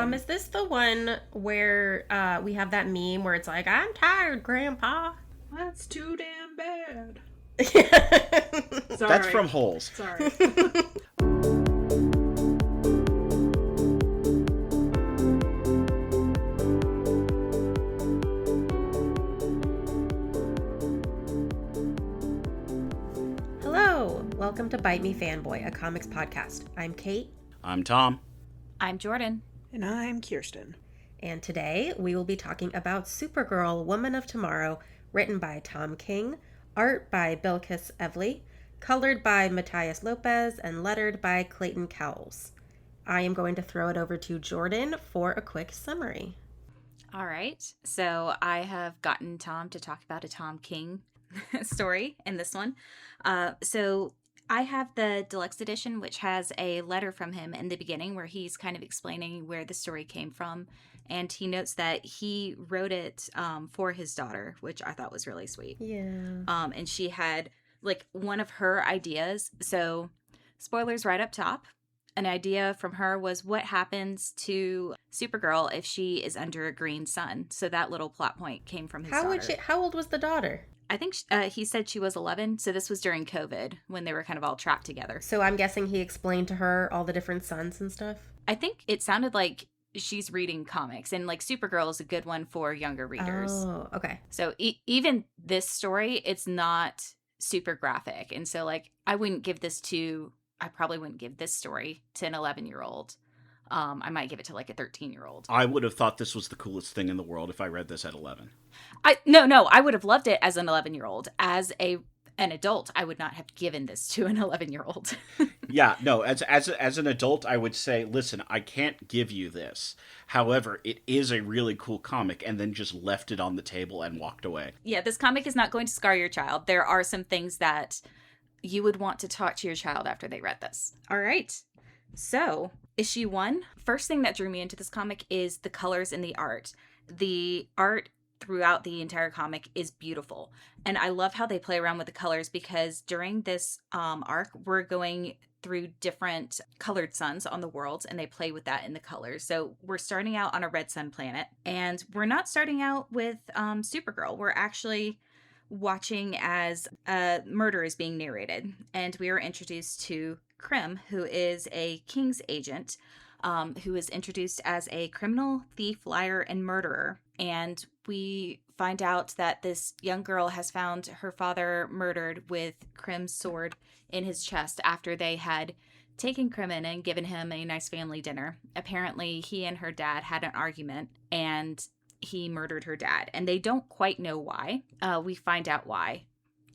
Tom, is this the one where we have that meme where it's like, I'm tired, Grandpa? That's too damn bad. That's from Holes. Sorry. Hello, welcome to Bite Me Fanboy, a comics podcast. I'm Kate. I'm Tom. I'm Jordan. And I'm Kirsten. And today we will be talking about Supergirl, Woman of Tomorrow, written by Tom King, art by Bilquis Evely, colored by Matthias Lopez, and lettered by Clayton Cowles. I am going to throw it over to Jordan for a quick summary. All right. So I have gotten Tom to talk about a Tom King story in this one. So I have the deluxe edition, which has a letter from him in the beginning where he's kind of explaining where the story came from. And he notes that he wrote it for his daughter, which I thought was really sweet. Yeah. And she had like one of her ideas. So spoilers right up top. An idea from her was what happens to Supergirl if she is under a green sun. So that little plot point came from his daughter. How old was the daughter? I think he said she was 11, so this was during COVID when they were kind of all trapped together. So I'm guessing he explained to her all the different suns and stuff? I think it sounded like she's reading comics, and like Supergirl is a good one for younger readers. Oh, okay. So even this story, it's not super graphic, and so like I probably wouldn't give this story to an 11-year-old. I might give it to like a 13-year-old. I would have thought this was the coolest thing in the world if I read this at 11. No, I would have loved it as an 11-year-old. As an adult, I would not have given this to an 11-year-old. Yeah, no, as an adult, I would say, listen, I can't give you this. However, it is a really cool comic, and then just left it on the table and walked away. Yeah, this comic is not going to scar your child. There are some things that you would want to talk to your child after they read this. All right. So, issue 1, first thing that drew me into this comic is the colors and the art. The art throughout the entire comic is beautiful. And I love how they play around with the colors because during this arc, we're going through different colored suns on the world, and they play with that in the colors. So we're starting out on a red sun planet, and we're not starting out with Supergirl. We're actually watching as a murder is being narrated, and we are introduced to Krim, who is a King's agent, who is introduced as a criminal, thief, liar, and murderer. And we find out that this young girl has found her father murdered with Krim's sword in his chest after they had taken Krim in and given him a nice family dinner. Apparently, he and her dad had an argument, and he murdered her dad. And they don't quite know why. We find out why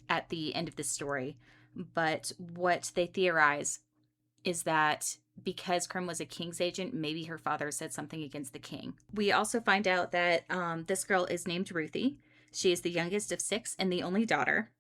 at the end of the story. But what they theorize is that because Krim was a King's agent, maybe her father said something against the King. We also find out that this girl is named Ruthie. She is the youngest of 6 and the only daughter.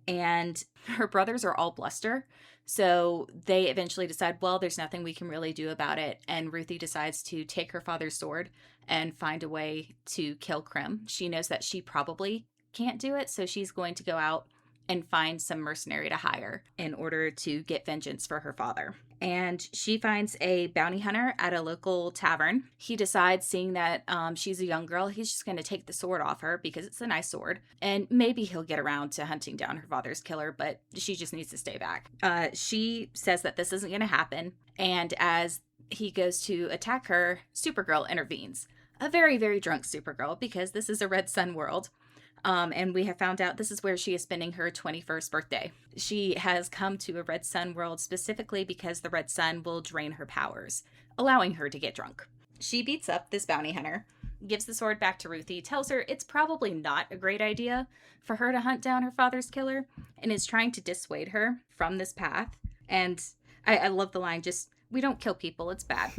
And her brothers are all bluster. So they eventually decide, well, there's nothing we can really do about it. And Ruthie decides to take her father's sword and find a way to kill Krim. She knows that she probably can't do it, so she's going to go out and find some mercenary to hire in order to get vengeance for her father. And she finds a bounty hunter at a local tavern. He decides, seeing that she's a young girl, he's just going to take the sword off her because it's a nice sword. And maybe he'll get around to hunting down her father's killer, but she just needs to stay back. She says that this isn't going to happen. And as he goes to attack her, Supergirl intervenes. A very, very drunk Supergirl, because this is a Red Sun world. And we have found out this is where she is spending her 21st birthday. She has come to a Red Sun world specifically because the Red Sun will drain her powers, allowing her to get drunk. She beats up this bounty hunter, gives the sword back to Ruthie, tells her it's probably not a great idea for her to hunt down her father's killer, and is trying to dissuade her from this path. And I love the line, just, we don't kill people, it's bad.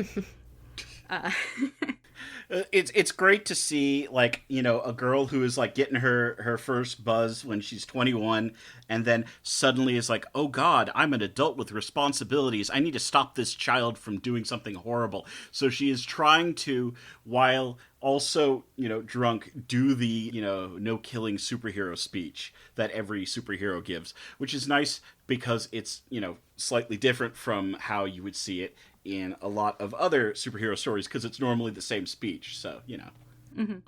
It's great to see, like, you know, a girl who is like getting her first buzz when she's 21, and then suddenly is like, oh God, I'm an adult with responsibilities. I need to stop this child from doing something horrible. So she is trying to, while also, you know, drunk, do the, you know, no killing superhero speech that every superhero gives, which is nice because it's, you know, slightly different from how you would see it in a lot of other superhero stories because it's normally the same speech. So,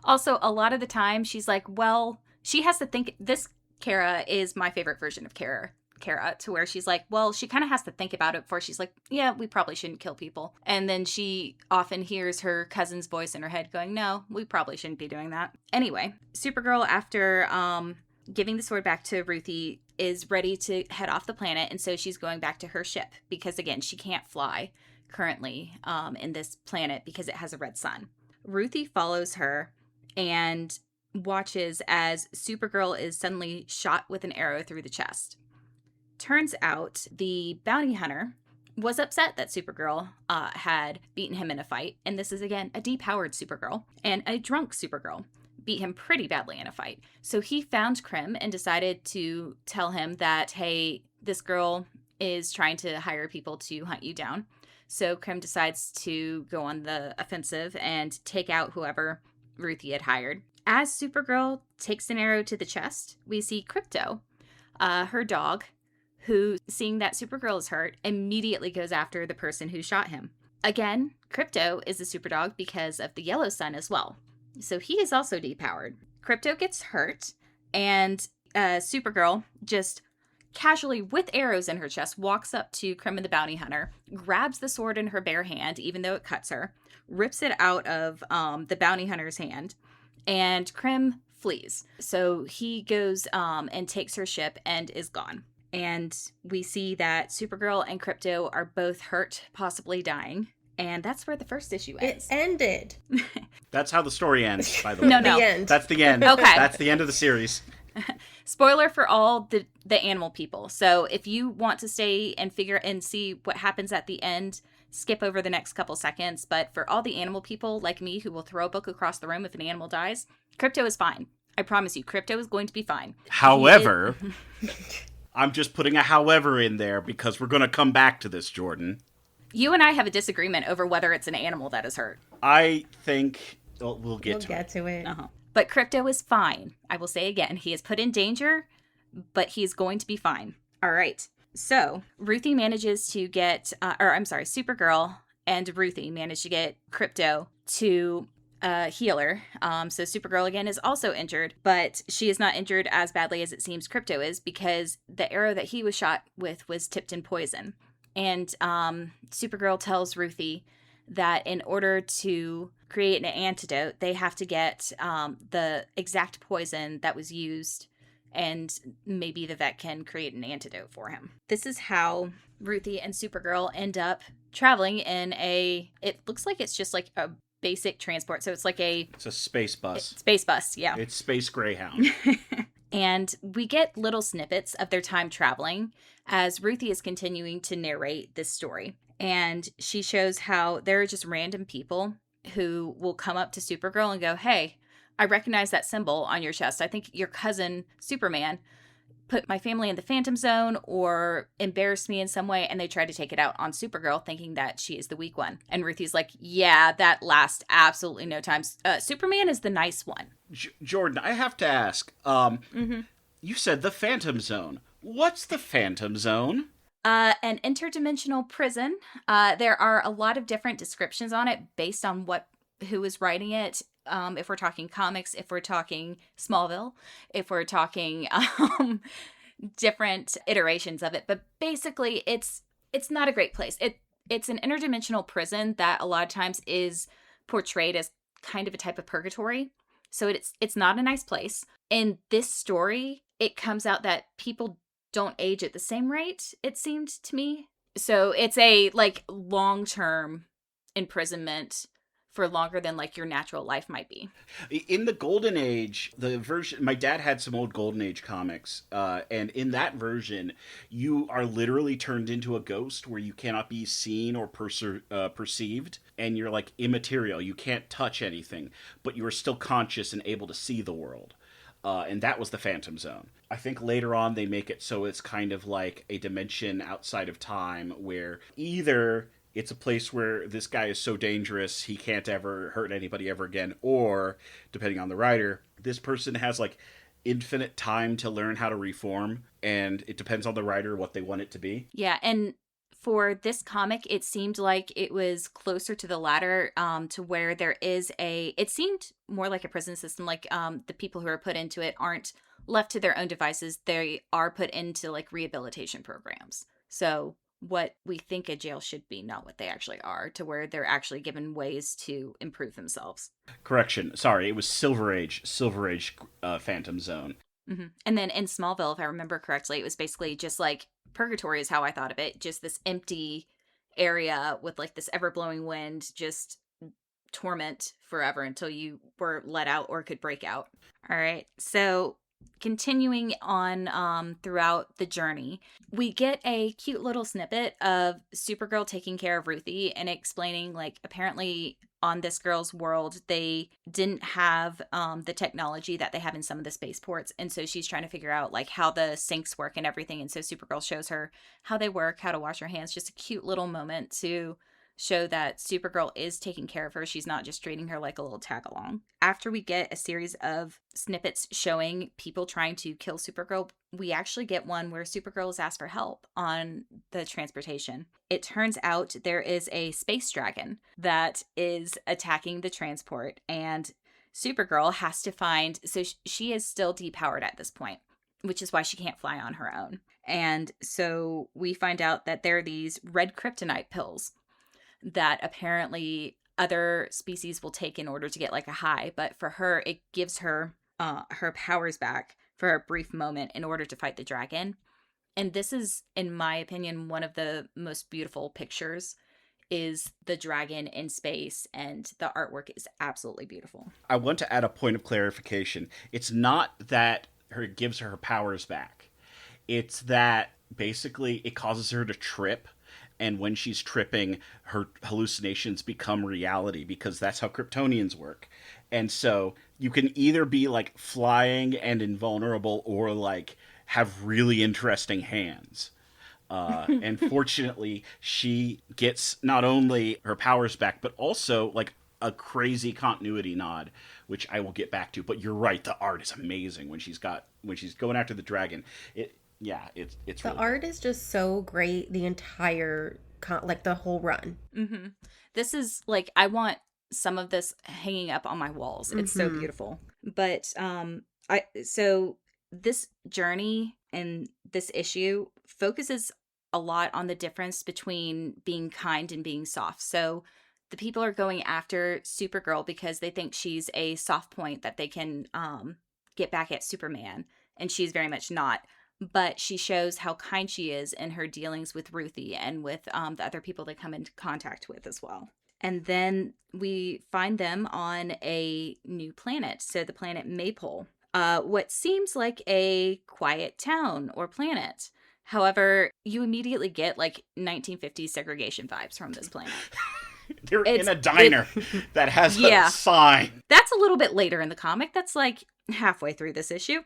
Also, a lot of the time, she's like, well, she has to think. This Kara is my favorite version of Kara, to where she's like, well, she kind of has to think about it before she's like, yeah, we probably shouldn't kill people. And then she often hears her cousin's voice in her head going, no, we probably shouldn't be doing that. Anyway, Supergirl, after giving the sword back to Ruthie, is ready to head off the planet. And so she's going back to her ship because, again, she can't fly currently in this planet because it has a red sun. Ruthie follows her and watches as Supergirl is suddenly shot with an arrow through the chest. Turns out the bounty hunter was upset that Supergirl had beaten him in a fight. And this is, again, a depowered Supergirl and a drunk Supergirl. Beat him pretty badly in a fight. So he found Krim and decided to tell him that, hey, this girl is trying to hire people to hunt you down. So Krim decides to go on the offensive and take out whoever Ruthie had hired. As Supergirl takes an arrow to the chest, we see Crypto, her dog, who, seeing that Supergirl is hurt, immediately goes after the person who shot him. Again, Crypto is a superdog because of the yellow sun as well. So he is also depowered. Crypto gets hurt, and Supergirl just casually, with arrows in her chest, walks up to Krim and the bounty hunter, grabs the sword in her bare hand, even though it cuts her, rips it out of the bounty hunter's hand, and Krim flees. So he goes and takes her ship and is gone. And we see that Supergirl and Crypto are both hurt, possibly dying. And that's where the first issue ends. It ended. That's how the story ends, by the way. No. The end. That's the end. Okay. That's the end of the series. Spoiler for all the animal people. So if you want to stay and figure and see what happens at the end, skip over the next couple seconds. But for all the animal people like me who will throw a book across the room if an animal dies, Crypto is fine. I promise you, Crypto is going to be fine. However, I'm just putting a however in there because we're going to come back to this, Jordan. You and I have a disagreement over whether it's an animal that is hurt. I think we'll get to it. Uh-huh. But Crypto is fine. I will say again, he is put in danger, but he's going to be fine. All right. So Ruthie manages to get, Supergirl and Ruthie manage to get Crypto to a healer. So Supergirl again is also injured, but she is not injured as badly as it seems Crypto is because the arrow that he was shot with was tipped in poison. And Supergirl tells Ruthie that in order to create an antidote, they have to get the exact poison that was used, and maybe the vet can create an antidote for him. This is how Ruthie and Supergirl end up traveling in it looks like it's just like a basic transport. So it's a space bus. Space bus, yeah. It's Space Greyhound. And we get little snippets of their time traveling as Ruthie is continuing to narrate this story. And she shows how there are just random people who will come up to Supergirl and go, hey, I recognize that symbol on your chest. I think your cousin Superman put my family in the Phantom Zone or embarrassed me in some way, and they try to take it out on Supergirl thinking that she is the weak one. And Ruthie's like, yeah, that lasts absolutely no time. Superman is the nice one. Jordan, I have to ask, you said the Phantom Zone. What's the Phantom Zone? An interdimensional prison. There are a lot of different descriptions on it based on who is writing it. If we're talking comics, if we're talking Smallville, if we're talking different iterations of it. But basically, it's not a great place. It's an interdimensional prison that a lot of times is portrayed as kind of a type of purgatory. So it's not a nice place. In this story, it comes out that people don't age at the same rate, it seemed to me. So it's a long-term imprisonment for longer than your natural life might be. In the Golden Age, the version, my dad had some old Golden Age comics, and in that version, you are literally turned into a ghost where you cannot be seen or perceived, and you're immaterial. You can't touch anything, but you are still conscious and able to see the world. And that was the Phantom Zone. I think later on they make it so it's kind of like a dimension outside of time where either it's a place where this guy is so dangerous he can't ever hurt anybody ever again, or, depending on the writer, this person has infinite time to learn how to reform, and it depends on the writer what they want it to be. Yeah, and For this comic, it seemed like it was closer to the latter, to where there is it seemed more like a prison system. Like, the people who are put into it aren't left to their own devices. They are put into like rehabilitation programs. So what we think a jail should be, not what they actually are, to where they're actually given ways to improve themselves. Correction. Sorry, it was Silver Age. Silver Age Phantom Zone. And then in Smallville, if I remember correctly, it was basically just like purgatory is how I thought of it. Just this empty area with like this ever blowing wind, just torment forever until you were let out or could break out. All right. So continuing on throughout the journey, we get a cute little snippet of Supergirl taking care of Ruthie and explaining, like, apparently on this girl's world they didn't have the technology that they have in some of the spaceports, and so she's trying to figure out like how the sinks work and everything, and so Supergirl shows her how they work, how to wash her hands. Just a cute little moment to show that Supergirl is taking care of her. She's not just treating her like a little tag along. After we get a series of snippets showing people trying to kill Supergirl, we actually get one where Supergirl is asked for help on the transportation. It turns out there is a space dragon that is attacking the transport, and Supergirl has to find, so she is still depowered at this point, which is why she can't fly on her own. And so we find out that there are these red kryptonite pills that apparently other species will take in order to get like a high, but for her it gives her her powers back for a brief moment in order to fight the dragon. And this is, in my opinion, one of the most beautiful pictures, is the dragon in space, and the artwork is absolutely beautiful. I want to add a point of clarification. It's not that her gives her powers back. It's that basically it causes her to trip, and when she's tripping, her hallucinations become reality, because that's how Kryptonians work. And so you can either be like flying and invulnerable, or like have really interesting hands. And fortunately, she gets not only her powers back, but also like a crazy continuity nod, which I will get back to. But you're right, the art is amazing when she's going after the dragon. It's the really art is just so great. The entire like the whole run. This is like, I want some of this hanging up on my walls. It's so beautiful. But so this journey and this issue focuses a lot on the difference between being kind and being soft. So the people are going after Supergirl because they think she's a soft point that they can get back at Superman, and she's very much not. But she shows how kind she is in her dealings with Ruthie and with the other people they come into contact with as well. And then we find them on a new planet, so the planet Maypole. What seems like a quiet town or planet. However, you immediately get like 1950s segregation vibes from this planet. They're in a diner that has a sign. That's a little bit later in the comic. That's like halfway through this issue.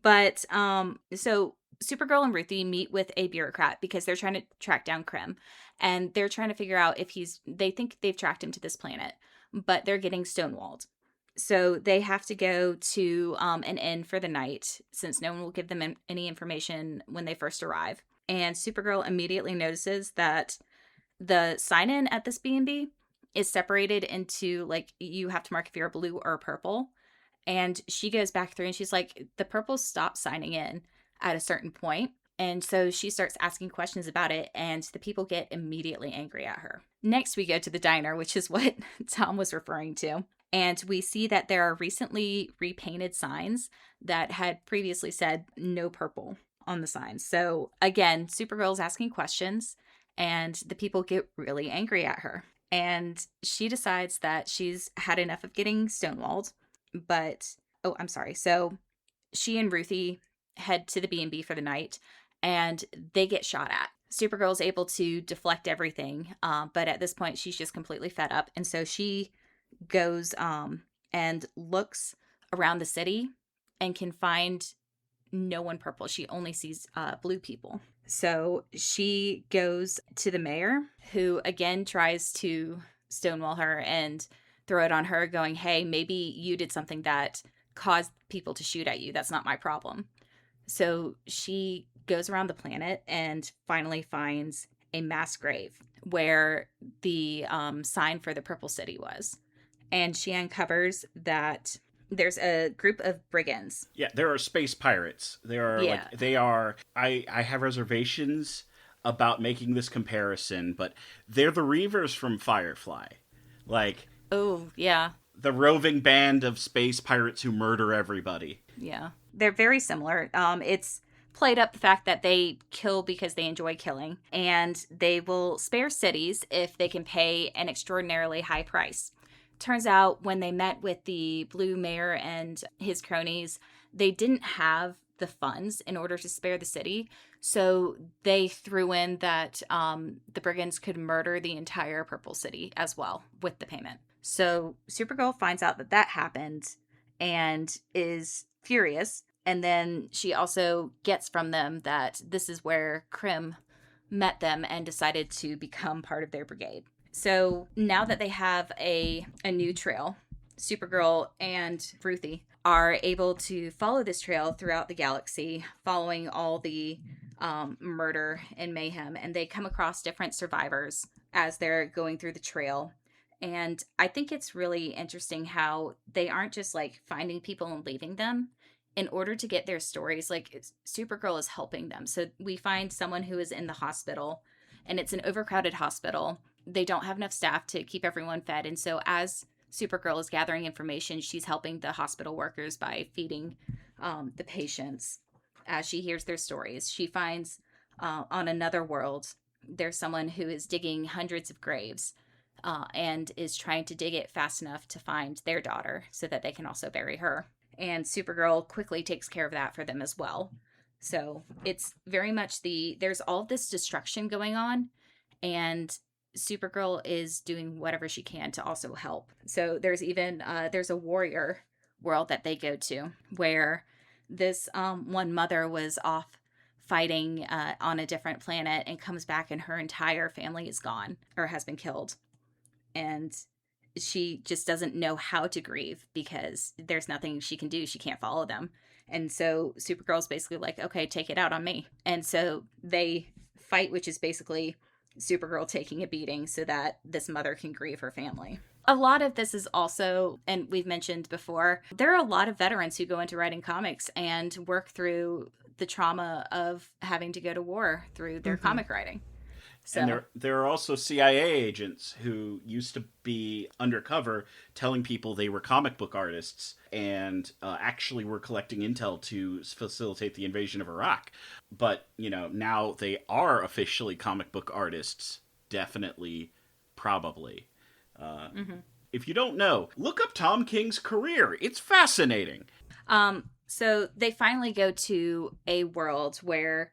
But so Supergirl and Ruthie meet with a bureaucrat because they're trying to track down Krim, and they're trying to figure out if they think they've tracked him to this planet, but they're getting stonewalled. So they have to go to an inn for the night, since no one will give them any information when they first arrive. And Supergirl immediately notices that the sign-in at this B&B is separated into, like, you have to mark if you're a blue or a purple. And she goes back through and she's like, the purples stop signing in at a certain point. And so she starts asking questions about it, and the people get immediately angry at her. Next, we go to the diner, which is what Tom was referring to. And we see that there are recently repainted signs that had previously said no purple on the signs. So again, Supergirl's asking questions, and the people get really angry at her. And she decides that she's had enough of getting stonewalled. But, so she and Ruthie head to the B&B for the night, and they get shot at. Supergirl's able to deflect everything, but at this point, she's just completely fed up. And so she goes and looks around the city and can find no one purple. She only sees blue people. So she goes to the mayor, who again tries to stonewall her and throw it on her, going, hey, maybe you did something that caused people to shoot at you. That's not my problem. So she goes around the planet and finally finds a mass grave where the sign for the Purple City was. And she uncovers that there's a group of brigands. Yeah, there are space pirates. There are Yeah. they are. I have reservations about making this comparison, but they're the Reavers from Firefly, like Oh, yeah. the roving band of space pirates who murder everybody. Yeah. They're very similar. It's played up the fact that they kill because they enjoy killing, and they will spare cities if they can pay an extraordinarily high price. Turns out when they met with the Blue Mayor and his cronies, they didn't have the funds in order to spare the city. So they threw in that the brigands could murder the entire Purple City as well with the payment. So Supergirl finds out that that happened and is furious. And then she also gets from them that this is where Krim met them and decided to become part of their brigade. So now that they have a new trail, Supergirl and Ruthie are able to follow this trail throughout the galaxy, following all the murder and mayhem. And they come across different survivors as they're going through the trail. And I think it's really interesting how they aren't just like finding people and leaving them. In order to get their stories, like Supergirl is helping them. So we find someone who is in the hospital, and it's an overcrowded hospital. They don't have enough staff to keep everyone fed. And so as Supergirl is gathering information, she's helping the hospital workers by feeding the patients as she hears their stories. She finds on another world, there's someone who is digging hundreds of graves and is trying to dig it fast enough to find their daughter so that they can also bury her. And Supergirl quickly takes care of that for them as well. So it's very much there's all this destruction going on, and Supergirl is doing whatever she can to also help. So there's even, there's a warrior world that they go to where this one mother was off fighting on a different planet and comes back and her entire family is gone or has been killed. And she just doesn't know how to grieve because there's nothing she can do. She can't follow them. And so Supergirl's basically like, okay, take it out on me. And so they fight, which is basically Supergirl taking a beating so that this mother can grieve her family. A lot of this is also, and we've mentioned before, there are a lot of veterans who go into writing comics and work through the trauma of having to go to war through their comic writing. So. And there are also CIA agents who used to be undercover telling people they were comic book artists and actually were collecting intel to facilitate the invasion of Iraq. But, now they are officially comic book artists. Definitely, probably. If you don't know, look up Tom King's career. It's fascinating. So they finally go to a world where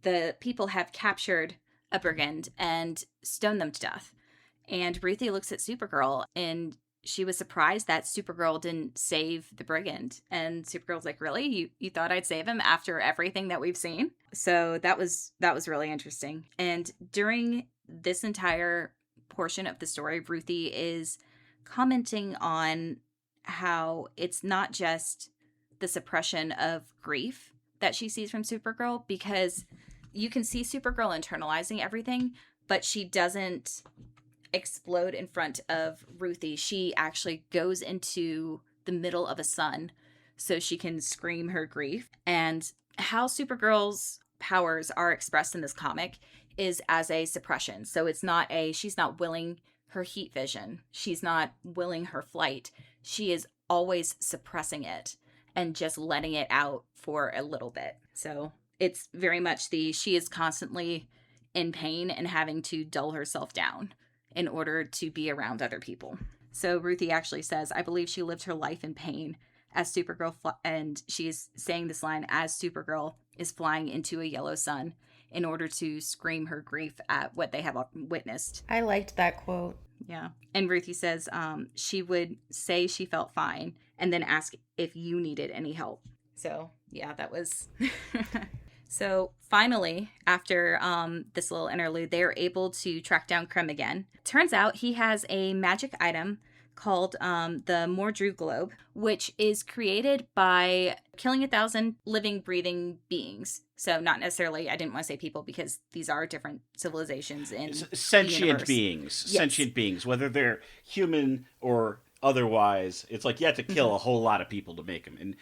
the people have captured a brigand and stone them to death. And Ruthie looks at Supergirl and she was surprised that Supergirl didn't save the brigand. And Supergirl's like, really? You thought I'd save him after everything that we've seen? So that was really interesting. And during this entire portion of the story, Ruthie is commenting on how it's not just the suppression of grief that she sees from Supergirl, because you can see Supergirl internalizing everything, but she doesn't explode in front of Ruthie. She actually goes into the middle of a sun so she can scream her grief. And how Supergirl's powers are expressed in this comic is as a suppression. So it's not she's not willing her heat vision. She's not willing her flight. She is always suppressing it and just letting it out for a little bit. So it's very much she is constantly in pain and having to dull herself down in order to be around other people. So Ruthie actually says, I believe she lived her life in pain as Supergirl, and she's saying this line as Supergirl is flying into a yellow sun in order to scream her grief at what they have witnessed. I liked that quote. Yeah. And Ruthie says she would say she felt fine and then ask if you needed any help. So, yeah, that was... So finally, after this little interlude, they are able to track down Krim again. Turns out he has a magic item called the Mordru Globe, which is created by killing 1,000 living, breathing beings. So not necessarily, I didn't want to say people because these are different civilizations in Sentient the universe. beings. Yes. Sentient beings, whether they're human or otherwise. It's like you have to kill a whole lot of people to make them.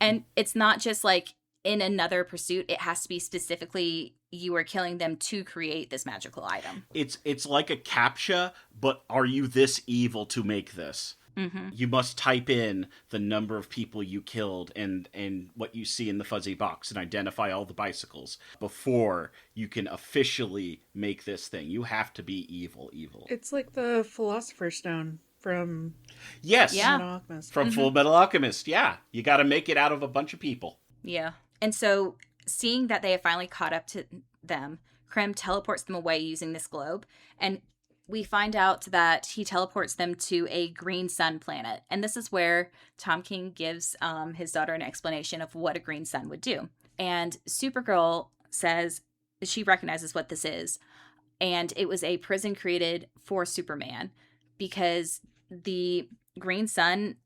And it's not just like in another pursuit. It has to be specifically you are killing them to create this magical item. It's like a CAPTCHA, but are you this evil to make this? Mm-hmm. You must type in the number of people you killed and what you see in the fuzzy box and identify all the bicycles before you can officially make this thing. You have to be evil. It's like the Philosopher's Stone from Yes. Yeah. Fullmetal Alchemist. From Full Metal Alchemist. Yeah. You got to make it out of a bunch of people. Yeah. And so seeing that they have finally caught up to them, Krem teleports them away using this globe. And we find out that he teleports them to a green sun planet. And this is where Tom King gives his daughter an explanation of what a green sun would do. And Supergirl says she recognizes what this is. And it was a prison created for Superman because the green sun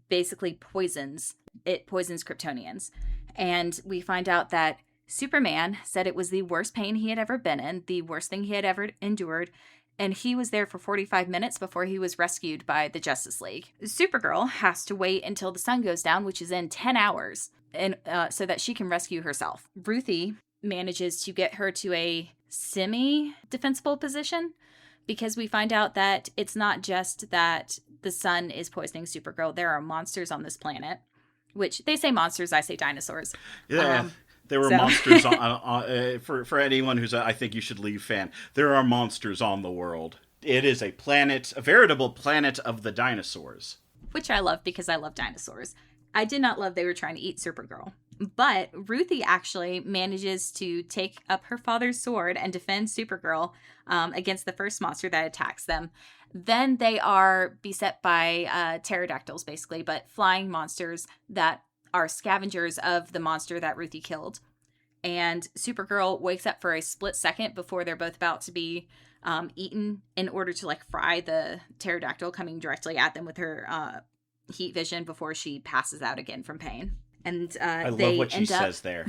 basically poisons Kryptonians. And we find out that Superman said it was the worst pain he had ever been in, the worst thing he had ever endured, and he was there for 45 minutes before he was rescued by the Justice League. Supergirl has to wait until the sun goes down, which is in 10 hours, and so that she can rescue herself. Ruthie manages to get her to a semi-defensible position because we find out that it's not just that the sun is poisoning Supergirl. There are monsters on this planet, which they say monsters, I say dinosaurs. Yeah. There were monsters for anyone who's a I Think You Should Leave fan. There are monsters on the world. It is a planet, a veritable planet of the dinosaurs. Which I love because I love dinosaurs. I did not love they were trying to eat Supergirl. But Ruthie actually manages to take up her father's sword and defend Supergirl against the first monster that attacks them. Then they are beset by pterodactyls, basically, but flying monsters that are scavengers of the monster that Ruthie killed. And Supergirl wakes up for a split second before they're both about to be eaten in order to like fry the pterodactyl coming directly at them with her heat vision before she passes out again from pain. And I love what she says there.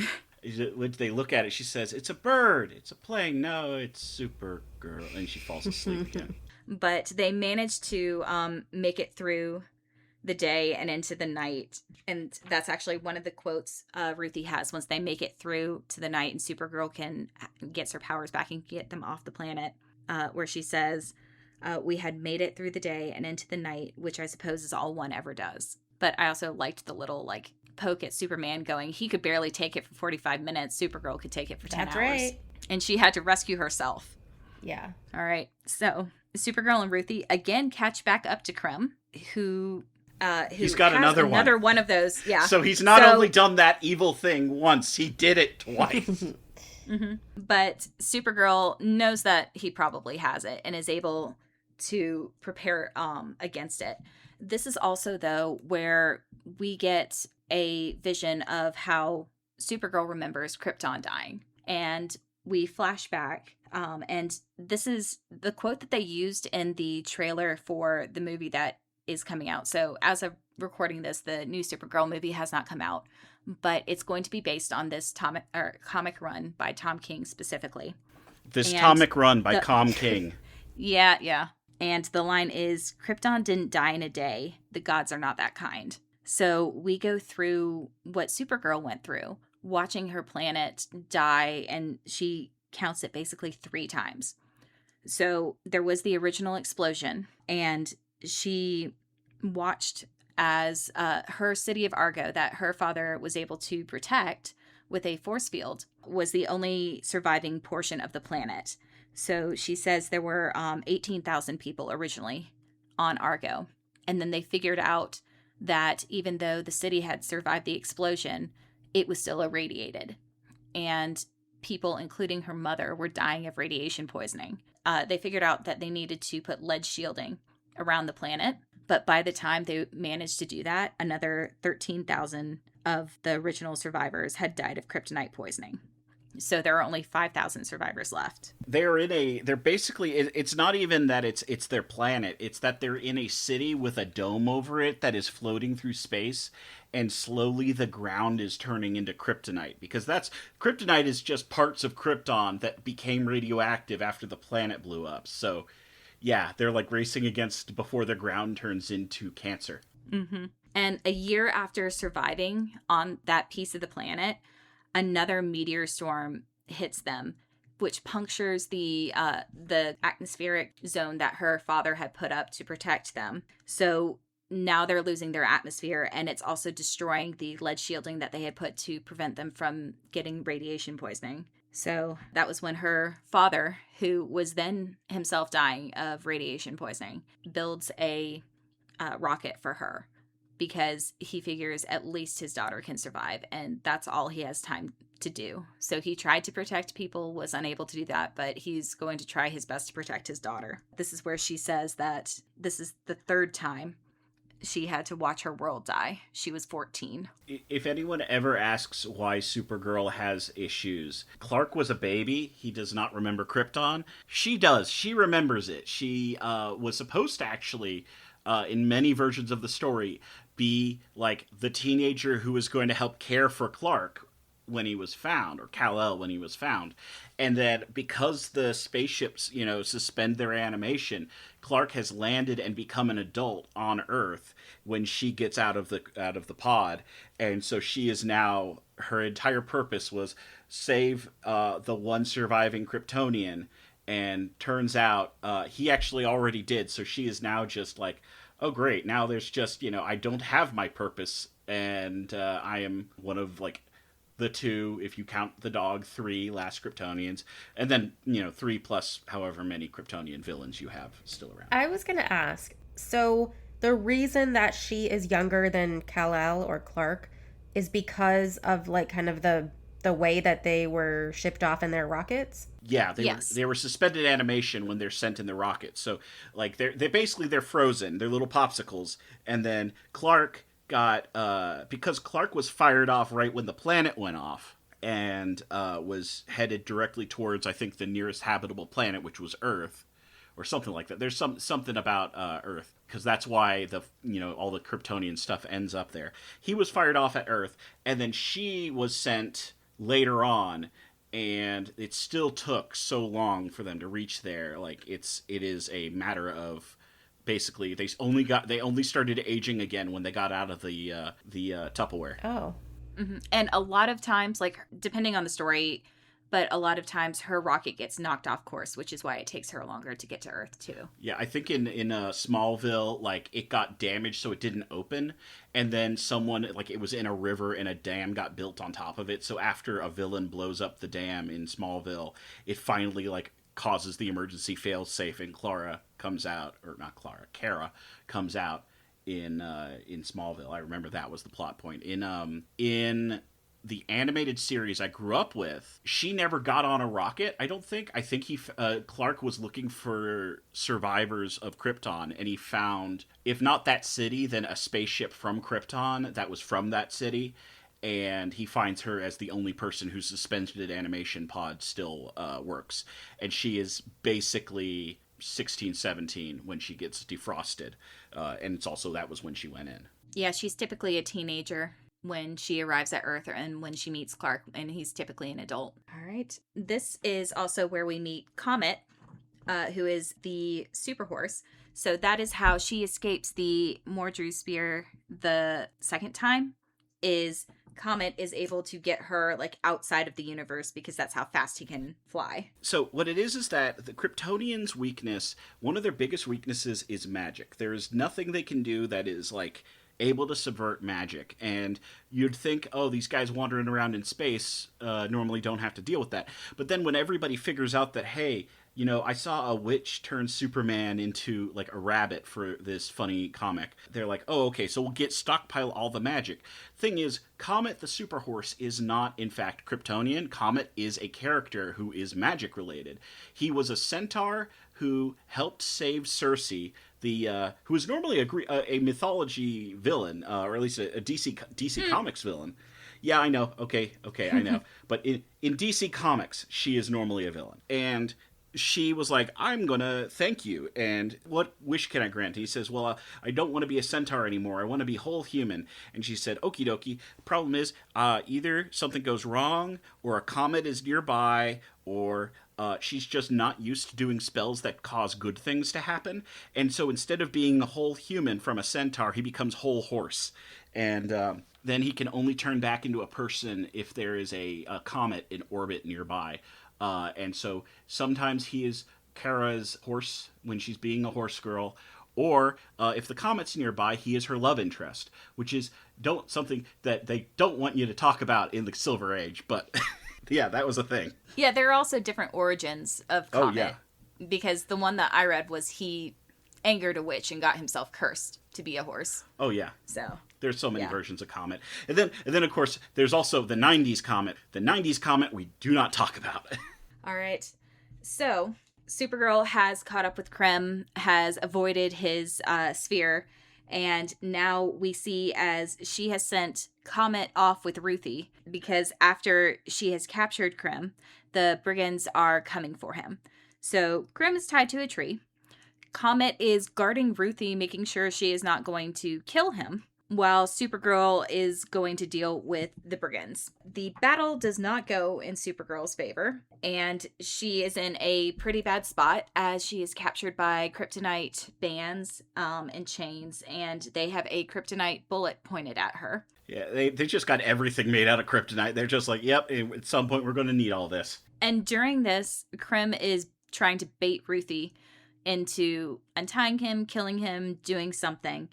When they look at it, she says, "It's a bird. It's a plane. No, it's Supergirl." And she falls asleep again. But they manage to make it through the day and into the night. And that's actually one of the quotes Ruthie has once they make it through to the night and Supergirl gets her powers back and get them off the planet, where she says, "We had made it through the day and into the night, which I suppose is all one ever does." But I also liked the little like poke at Superman going, he could barely take it for 45 minutes. Supergirl could take it for 10 That's hours. right. And she had to rescue herself. Yeah. All right. So Supergirl and Ruthie again catch back up to Krem, who he's got has another one of those. Yeah. So he's not only done that evil thing once, he did it twice. Mm-hmm. But Supergirl knows that he probably has it and is able to prepare against it. This is also, though, where we get a vision of how Supergirl remembers Krypton dying. And we flash back, and this is the quote that they used in the trailer for the movie that is coming out. So as of recording this, the new Supergirl movie has not come out, but it's going to be based on this comic run by Tom King specifically. This comic run by Tom King. Yeah. And the line is, "Krypton didn't die in a day. The gods are not that kind." So we go through what Supergirl went through, watching her planet die, and she counts it basically 3 times. So there was the original explosion, and she watched as her city of Argo that her father was able to protect with a force field was the only surviving portion of the planet. So she says there were 18,000 people originally on Argo. And then they figured out that even though the city had survived the explosion, it was still irradiated. And people, including her mother, were dying of radiation poisoning. They figured out that they needed to put lead shielding around the planet. But by the time they managed to do that, another 13,000 of the original survivors had died of kryptonite poisoning. So there are only 5,000 survivors left. They're basically, it's not even that it's their planet, it's that they're in a city with a dome over it that is floating through space, and slowly the ground is turning into kryptonite, because kryptonite is just parts of Krypton that became radioactive after the planet blew up. So yeah, they're like racing against before the ground turns into cancer. Mm-hmm. And a year after surviving on that piece of the planet, another meteor storm hits them, which punctures the atmospheric zone that her father had put up to protect them. So now they're losing their atmosphere, and it's also destroying the lead shielding that they had put to prevent them from getting radiation poisoning. So that was when her father, who was then himself dying of radiation poisoning, builds a rocket for her, because he figures at least his daughter can survive, and that's all he has time to do. So he tried to protect people, was unable to do that, but he's going to try his best to protect his daughter. This is where she says that this is the third time she had to watch her world die. She was 14. If anyone ever asks why Supergirl has issues, Clark was a baby. He does not remember Krypton. She does. She remembers it. She was supposed to actually, in many versions of the story, be like the teenager who was going to help care for Clark when he was found, or Kal-El when he was found. And that because the spaceships, suspend their animation, Clark has landed and become an adult on Earth when she gets out of the pod. And so she is now, her entire purpose was save the one surviving Kryptonian. And turns out he actually already did. So she is now just like, oh great, now there's just, I don't have my purpose, and I am one of like the two, if you count the dog, 3 last Kryptonians, and then 3 plus however many Kryptonian villains you have still around. I was gonna ask, so the reason that she is younger than Kal-El or Clark is because of like kind of the way that they were shipped off in their rockets? Yeah, Yes. they were suspended animation when they're sent in the rocket. So like they're frozen. They're little popsicles. And then Clark got because Clark was fired off right when the planet went off, and was headed directly towards, I think, the nearest habitable planet, which was Earth, or something like that. There's something about Earth, because that's why all the Kryptonian stuff ends up there. He was fired off at Earth, and then she was sent later on, and it still took so long for them to reach there. Like it is a matter of, basically they only started aging again when they got out of the Tupperware. Oh. Mm-hmm. And a lot of times, like depending on the story, but a lot of times her rocket gets knocked off course, which is why it takes her longer to get to Earth too. Yeah, I think in Smallville, like it got damaged so it didn't open, and then someone, like it was in a river and a dam got built on top of it. So after a villain blows up the dam in Smallville, it finally like causes the emergency fail-safe, and Kara comes out in Smallville. I remember that was the plot point. In the animated series I grew up with, she never got on a rocket, I don't think. I think Clark was looking for survivors of Krypton, and he found, if not that city, then a spaceship from Krypton that was from that city, and he finds her as the only person whose suspended animation pod still works. And she is basically 16, 17 when she gets defrosted. And it's also, that was when she went in. Yeah, she's typically a teenager when she arrives at Earth and when she meets Clark, and he's typically an adult. All right. This is also where we meet Comet, who is the super horse. So that is how she escapes the Mordru spear the second time, is Comet is able to get her like outside of the universe, because that's how fast he can fly. So what it is that the Kryptonians' weakness, one of their biggest weaknesses is magic. There is nothing they can do that is like able to subvert magic. And you'd think, oh, these guys wandering around in space normally don't have to deal with that. But then when everybody figures out that, hey, I saw a witch turn Superman into like a rabbit for this funny comic, they're like, oh, okay, so we'll stockpile all the magic. Thing is, Comet the Super Horse is not, in fact, Kryptonian. Comet is a character who is magic related. He was a centaur who helped save Circe, who is normally a mythology villain, or at least a DC Comics villain. Yeah, I know. Okay, I know. But in DC Comics, she is normally a villain. And she was like, I'm going to thank you. And what wish can I grant? He says, well, I don't want to be a centaur anymore. I want to be whole human. And she said, okie dokie. Problem is, either something goes wrong, or a comet is nearby, or she's just not used to doing spells that cause good things to happen. And so instead of being a whole human from a centaur, he becomes whole horse. And then he can only turn back into a person if there is a comet in orbit nearby. And so sometimes he is Kara's horse when she's being a horse girl, or if the comet's nearby, he is her love interest, which is something that they don't want you to talk about in the Silver Age. But yeah, that was a thing. Yeah, there are also different origins of Comet. Oh, yeah. Because the one that I read was he angered a witch and got himself cursed to be a horse. Oh, yeah. So there's so many versions of Comet. And then, of course, there's also the 90s Comet. The 90s Comet we do not talk about. All right. So Supergirl has caught up with Krem, has avoided his sphere, and now we see as she has sent Comet off with Ruthie, because after she has captured Krem, the brigands are coming for him. So Krem is tied to a tree. Comet is guarding Ruthie, making sure she is not going to kill him, while Supergirl is going to deal with the brigands. The battle does not go in Supergirl's favor, and she is in a pretty bad spot as she is captured by kryptonite bands and chains, and they have a kryptonite bullet pointed at her. Yeah, they just got everything made out of kryptonite. They're just like, yep, at some point we're going to need all this. And during this, Krem is trying to bait Ruthie into untying him, killing him, doing something.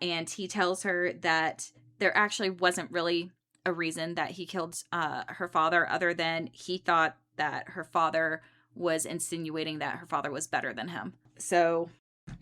And he tells her that there actually wasn't really a reason that he killed her father, other than he thought that her father was insinuating that her father was better than him. So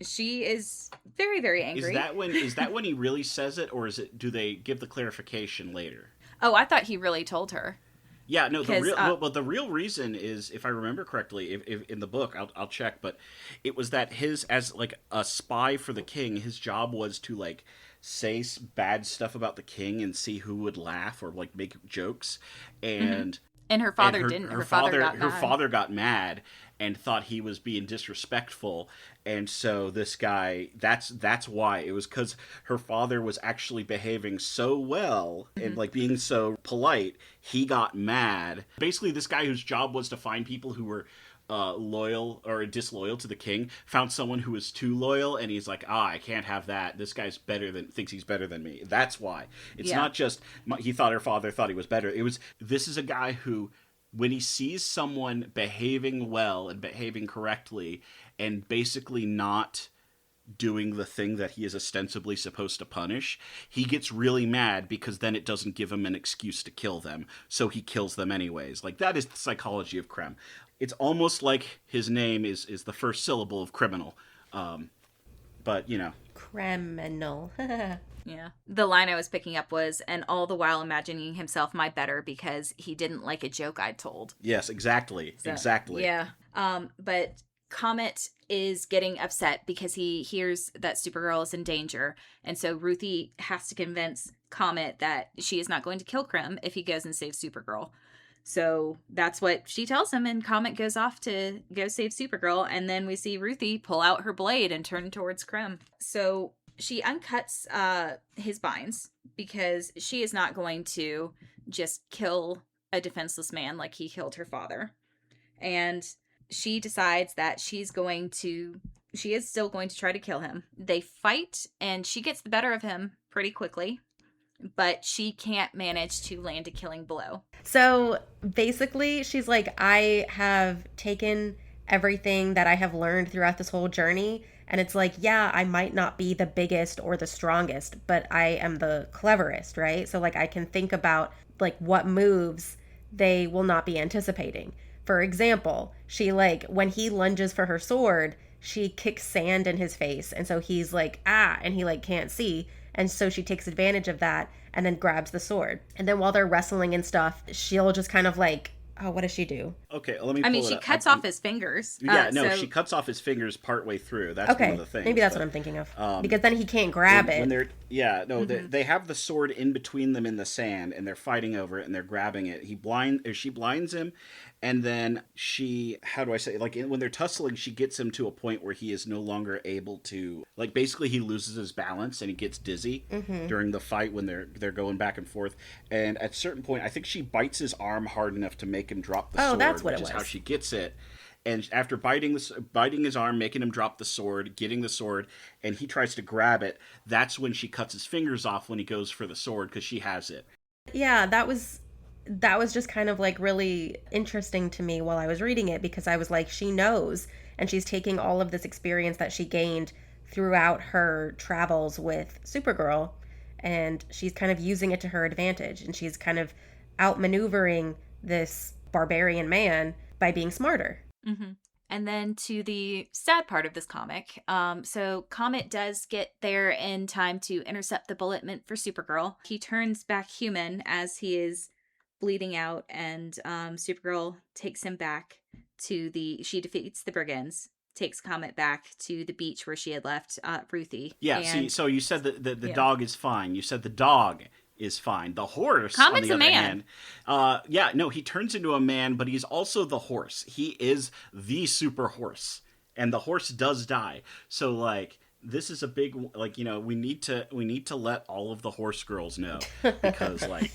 she is very, very angry. Is that when he really says it, or do they give the clarification later? Oh, I thought he really told her. Yeah, no. The real reason is, if I remember correctly, if in the book, I'll check, but it was that as like a spy for the king, his job was to like say bad stuff about the king and see who would laugh or like make jokes, and her father didn't. Her father got mad and thought he was being disrespectful, and so this guy, that's why. It was because her father was actually behaving so well and like being so polite, he got mad. Basically, this guy whose job was to find people who were loyal or disloyal to the king found someone who was too loyal, and he's like, I can't have that. This guy's thinks he's better than me. That's why. It's not just he thought her father thought he was better. This is a guy who, when he sees someone behaving well and behaving correctly and basically not doing the thing that he is ostensibly supposed to punish, he gets really mad, because then it doesn't give him an excuse to kill them, so he kills them anyways. Like, that is the psychology of Krem. It's almost like his name is the first syllable of criminal, but you know, criminal. Yeah. The line I was picking up was, and all the while imagining himself my better because he didn't like a joke I'd told. Yes, exactly. So, exactly. Yeah. But Comet is getting upset because he hears that Supergirl is in danger. And so Ruthie has to convince Comet that she is not going to kill Krem if he goes and saves Supergirl. So that's what she tells him, and Comet goes off to go save Supergirl. And then we see Ruthie pull out her blade and turn towards Krem. So she uncuts his binds because she is not going to just kill a defenseless man like he killed her father. And she decides that she is still going to try to kill him. They fight, and she gets the better of him pretty quickly, but she can't manage to land a killing blow. So basically, she's like, I have taken everything that I have learned throughout this whole journey, and it's like, yeah, I might not be the biggest or the strongest, but I am the cleverest, right? So like, I can think about like what moves they will not be anticipating. For example, she like, when he lunges for her sword, she kicks sand in his face, and so he's like, and he like can't see, and so she takes advantage of that and then grabs the sword. And then while they're wrestling and stuff, she'll just kind of like, oh, what does she do? Okay, let me. She cuts off his fingers. She cuts off his fingers partway through. That's one of the things. Maybe that's what I'm thinking of. Because then he can't grab it. Yeah, no, they have the sword in between them in the sand, and they're fighting over it, and they're grabbing it. She blinds him, and then how do I say, like when they're tussling, she gets him to a point where he is no longer able to, like basically he loses his balance and he gets dizzy during the fight when they're going back and forth. And at a certain point, I think she bites his arm hard enough to make him drop the sword, that's what which it is was. how she gets it. And after biting his arm, making him drop the sword, getting the sword, and he tries to grab it, that's when she cuts his fingers off when he goes for the sword because she has it. Yeah, that was just kind of like really interesting to me while I was reading it, because I was like, she knows, and she's taking all of this experience that she gained throughout her travels with Supergirl, and she's kind of using it to her advantage, and she's kind of outmaneuvering this barbarian man by being smarter. Mm-hmm. And then to the sad part of this comic. So Comet does get there in time to intercept the bullet meant for Supergirl. He turns back human as he is bleeding out, and Supergirl takes him back she defeats the brigands, takes Comet back to the beach where she had left Ruthie. Yeah, so you said that the dog is fine. You said the dog is fine. The horse, Comet's on the a other man. hand, he turns into a man, but he's also the horse. He is the super horse, and the horse does die. So like, this is a big, like, we need to let all of the horse girls know, because like,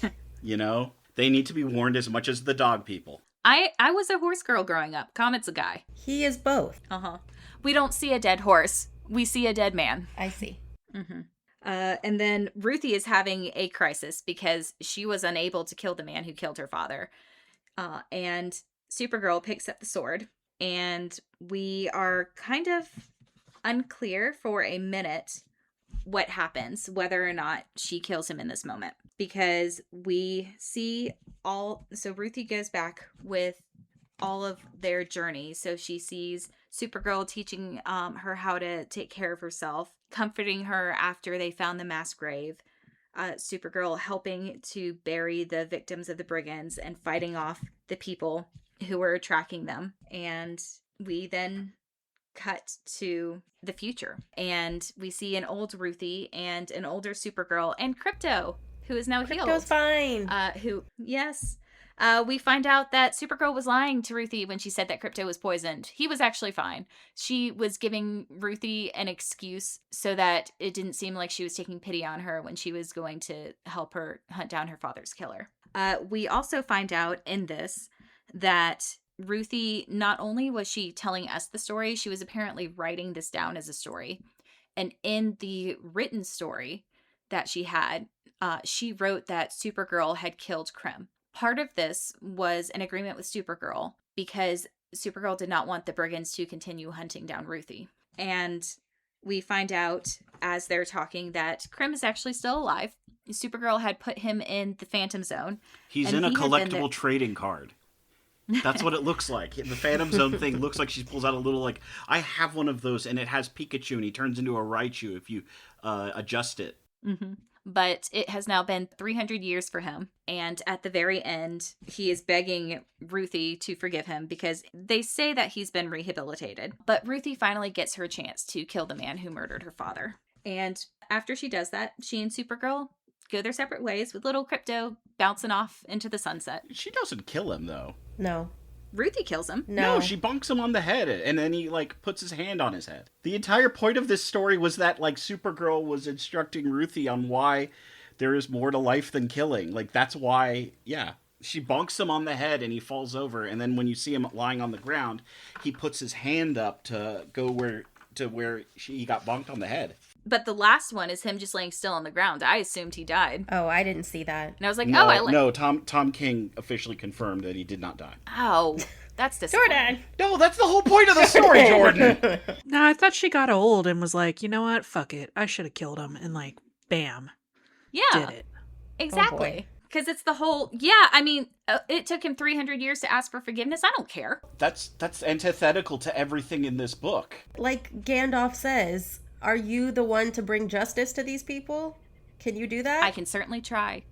they need to be warned as much as the dog people. I was a horse girl growing up. Comet's a guy. He is both. We don't see a dead horse. We see a dead man. I see. Mm-hmm. And then Ruthie is having a crisis because she was unable to kill the man who killed her father. And Supergirl picks up the sword, and we are kind of unclear for a minute what happens, whether or not she kills him in this moment. Because we see so Ruthie goes back with all of their journey. So she sees Supergirl teaching her how to take care of herself, comforting her after they found the mass grave, Supergirl helping to bury the victims of the brigands and fighting off the people who were tracking them. And we then cut to the future, and we see an old Ruthie and an older Supergirl and Crypto, who is now healed. Crypto's fine. We find out that Supergirl was lying to Ruthie when she said that Crypto was poisoned. He was actually fine. She was giving Ruthie an excuse so that it didn't seem like she was taking pity on her when she was going to help her hunt down her father's killer. We also find out in this that Ruthie, not only was she telling us the story, she was apparently writing this down as a story. And in the written story that she had, she wrote that Supergirl had killed Krim. Part of this was an agreement with Supergirl because Supergirl did not want the brigands to continue hunting down Ruthie. And we find out as they're talking that Krim is actually still alive. Supergirl had put him in the Phantom Zone. He's in a collectible trading card. That's what it looks like. The Phantom Zone thing looks like she pulls out a little, like, I have one of those, and it has Pikachu, and he turns into a Raichu if you adjust it. Mm-hmm. But it has now been 300 years for him. And at the very end, he is begging Ruthie to forgive him because they say that he's been rehabilitated. But Ruthie finally gets her chance to kill the man who murdered her father. And after she does that, she and Supergirl go their separate ways with little Crypto bouncing off into the sunset. She doesn't kill him, though. No. Ruthie kills him. No, she bonks him on the head, and then he, like, puts his hand on his head. The entire point of this story was that, like, Supergirl was instructing Ruthie on why there is more to life than killing. Like, that's why, yeah. She bonks him on the head, and he falls over, and then when you see him lying on the ground, he puts his hand up to go where he got bonked on the head. But the last one is him just laying still on the ground. I assumed he died. Oh, I didn't see that. And I was like, no, Tom King officially confirmed that he did not die. Oh, that's disappointing. Jordan! No, that's the whole point of the story, Jordan! No, I thought she got old and was like, you know what? Fuck it. I should have killed him. And like, bam. Yeah. Did it. Exactly. Because it's the whole, it took him 300 years to ask for forgiveness. I don't care. That's antithetical to everything in this book. Like Gandalf says, are you the one to bring justice to these people? Can you do that? I can certainly try.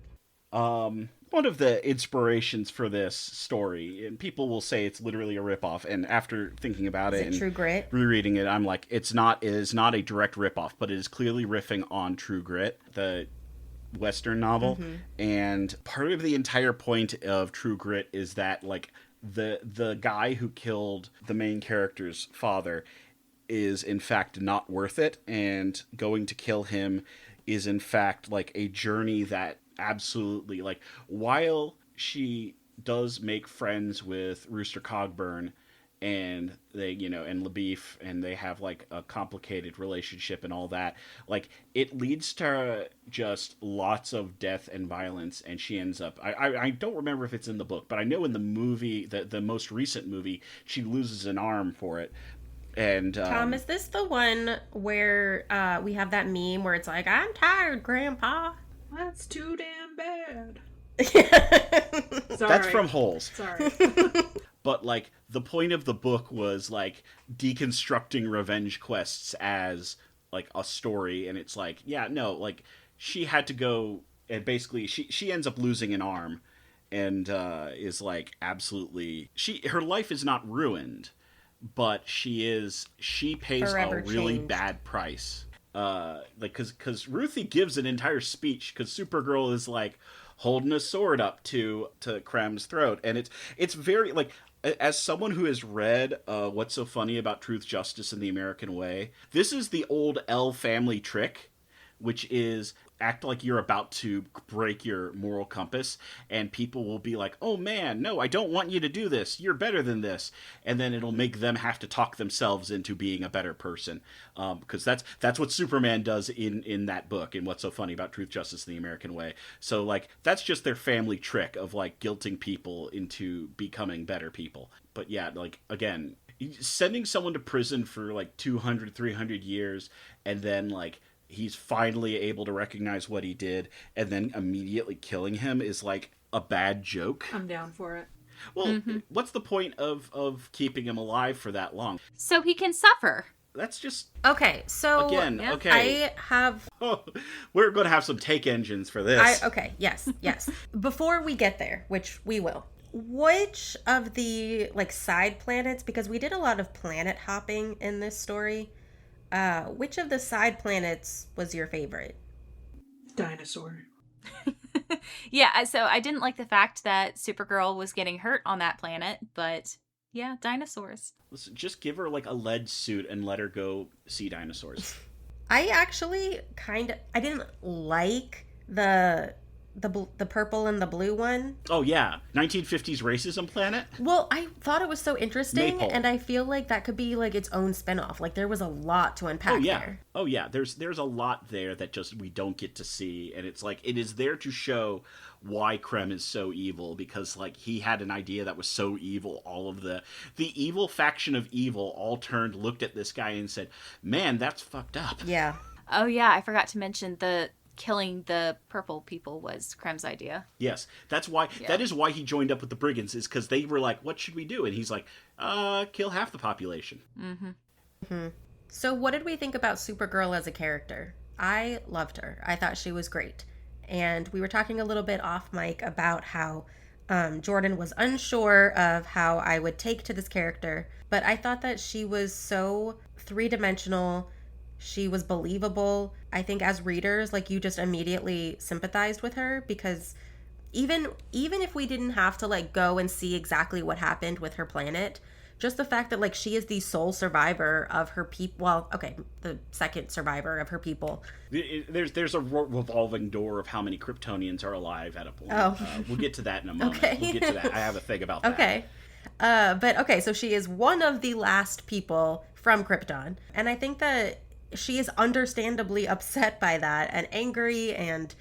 One of the inspirations for this story, and people will say it's literally a ripoff, and after thinking about it and True Grit? rereading it, I'm like, it is not a direct ripoff, but it is clearly riffing on True Grit, the Western novel. And part of the entire point of True Grit is that, like, the guy who killed the main character's father is in fact not worth it, and going to kill him is in fact like a journey that absolutely, like, while she does make friends with Rooster Cogburn and they, and LaBeef, and they have like a complicated relationship and all that, like, it leads to just lots of death and violence, and she ends up, I don't remember if it's in the book, but I know in the movie, the most recent movie, she loses an arm for it. And Tom, is this the one where we have that meme where it's like, I'm tired, Grandpa? That's too damn bad. Sorry. that's from Holes. Sorry. But, like, the point of the book was, like, deconstructing revenge quests as, like, a story. And it's like, yeah, no, like, she had to go, and basically she ends up losing an arm, and is, like, absolutely, her life is not ruined, but she pays Forever a really changed. bad price. Because Ruthie gives an entire speech, because Supergirl is, like, holding a sword up to Krem's throat, and it's very, like, as someone who has read What's So Funny About Truth, Justice, and the American Way, this is the old L family trick, which is act like you're about to break your moral compass, and people will be like, oh man, no, I don't want you to do this, you're better than this, and then it'll make them have to talk themselves into being a better person, because that's what Superman does in that book, in What's So Funny About Truth, Justice, and the American Way. So, like, that's just their family trick of, like, guilting people into becoming better people. But yeah, like, again, sending someone to prison for like 200, 300 years, and then, like, he's finally able to recognize what he did, and then immediately killing him is, like, a bad joke. I'm down for it. Well, what's the point of keeping him alive for that long? So he can suffer. That's just... Okay, so Again, okay. I have We're going to have some take engines for this. okay, yes. Before we get there, which we will, which of the, like, side planets, because we did a lot of planet hopping in this story, which of the side planets was your favorite? Dinosaur. Yeah, so I didn't like the fact that Supergirl was getting hurt on that planet, but yeah, dinosaurs. Listen, just give her, like, a lead suit and let her go see dinosaurs. I actually I didn't like the purple and the blue one. Oh, yeah. 1950s racism planet? Well, I thought it was so interesting, Maypole. and I feel like that could be, like, its own spinoff. Like, there was a lot to unpack Oh, yeah. there. Oh, yeah. There's a lot there that just we don't get to see, and it's like, it is there to show why Krem is so evil, because, like, he had an idea that was so evil. All of the evil faction of evil all turned, looked at this guy and said, man, that's fucked up. Yeah. Oh yeah, I forgot to mention the killing the purple people was Krem's idea. Yes, that's why. Yeah. That is why he joined up with the Brigands, is because they were like, "What should we do?" And he's like, kill half the population." So what did we think about Supergirl as a character? I loved her. I thought she was great. And we were talking a little bit off mic about how Jordan was unsure of how I would take to this character. But I thought that she was so three-dimensional. She was believable. I think as readers, like, you just immediately sympathized with her, because even if we didn't have to, like, go and see exactly what happened with her planet, just the fact that, like, she is the sole survivor of her people. Well, okay, the second survivor of her people. There's a revolving door of how many Kryptonians are alive at a point. Oh. We'll get to that in a moment. Okay. We'll get to that. I have a thing about that. Okay. But okay, so she is one of the last people from Krypton. And I think that she is understandably upset by that, and angry, and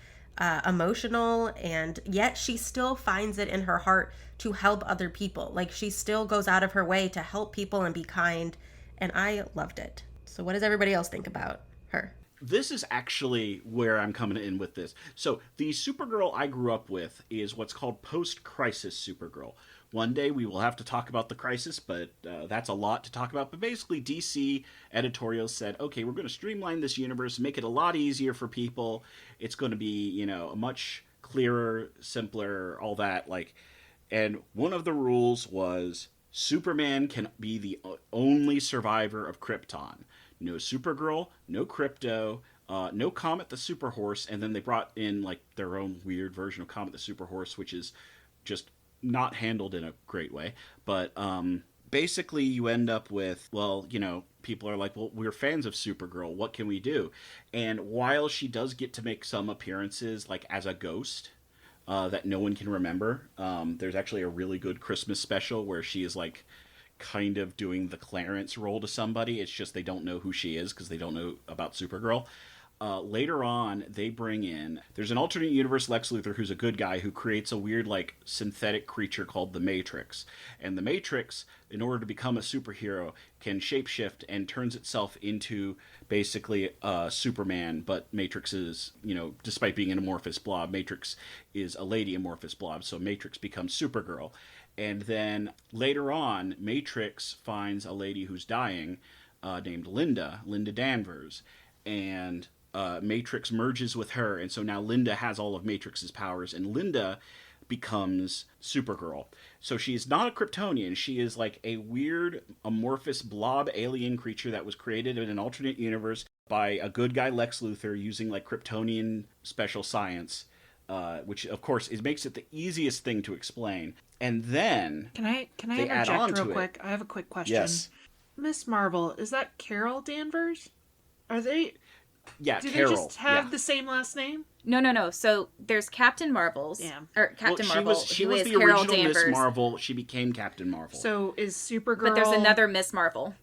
emotional, and yet she still finds it in her heart to help other people. Like, she still goes out of her way to help people and be kind, and I loved it. So what does everybody else think about her? This is actually where I'm coming in with this. So the Supergirl I grew up with is what's called post-crisis Supergirl. One day we will have to talk about the crisis, but that's a lot to talk about. But basically, DC editorials said, okay, we're going to streamline this universe, make it a lot easier for people. It's going to be, a much clearer, simpler, all that. Like, and one of the rules was Superman can be the only survivor of Krypton. No Supergirl, no Krypto, no Comet the Superhorse, and then they brought in like their own weird version of Comet the Superhorse, which is just not handled in a great way. But basically, you end up with, well, people are like, well, we're fans of Supergirl. What can we do? And while she does get to make some appearances, like as a ghost, that no one can remember, there's actually a really good Christmas special where she is like kind of doing the Clarence role to somebody. It's just they don't know who she is because they don't know about Supergirl. Later on, they bring in. There's an alternate universe Lex Luthor who's a good guy who creates a weird, like, synthetic creature called the Matrix. And the Matrix, in order to become a superhero, can shapeshift and turns itself into basically Superman. But Matrix is, despite being an amorphous blob, Matrix is a lady amorphous blob. So Matrix becomes Supergirl. And then later on, Matrix finds a lady who's dying named Linda Danvers. And Matrix merges with her, and so now Linda has all of Matrix's powers, and Linda becomes Supergirl. So she's not a Kryptonian. She is like a weird amorphous blob alien creature that was created in an alternate universe by a good guy Lex Luthor using like Kryptonian special science, which of course makes it the easiest thing to explain. And then Can I interject real quick? I have a quick question. Yes. Miss Marvel, is that Carol Danvers? Are they? Yeah, Do Carol. they just have the same last name? No. So there's Captain Marvel's. Yeah. Or Captain Marvel. She who was is the Carol original Danvers. Miss Marvel. She became Captain Marvel. So is Supergirl? But there's another Miss Marvel.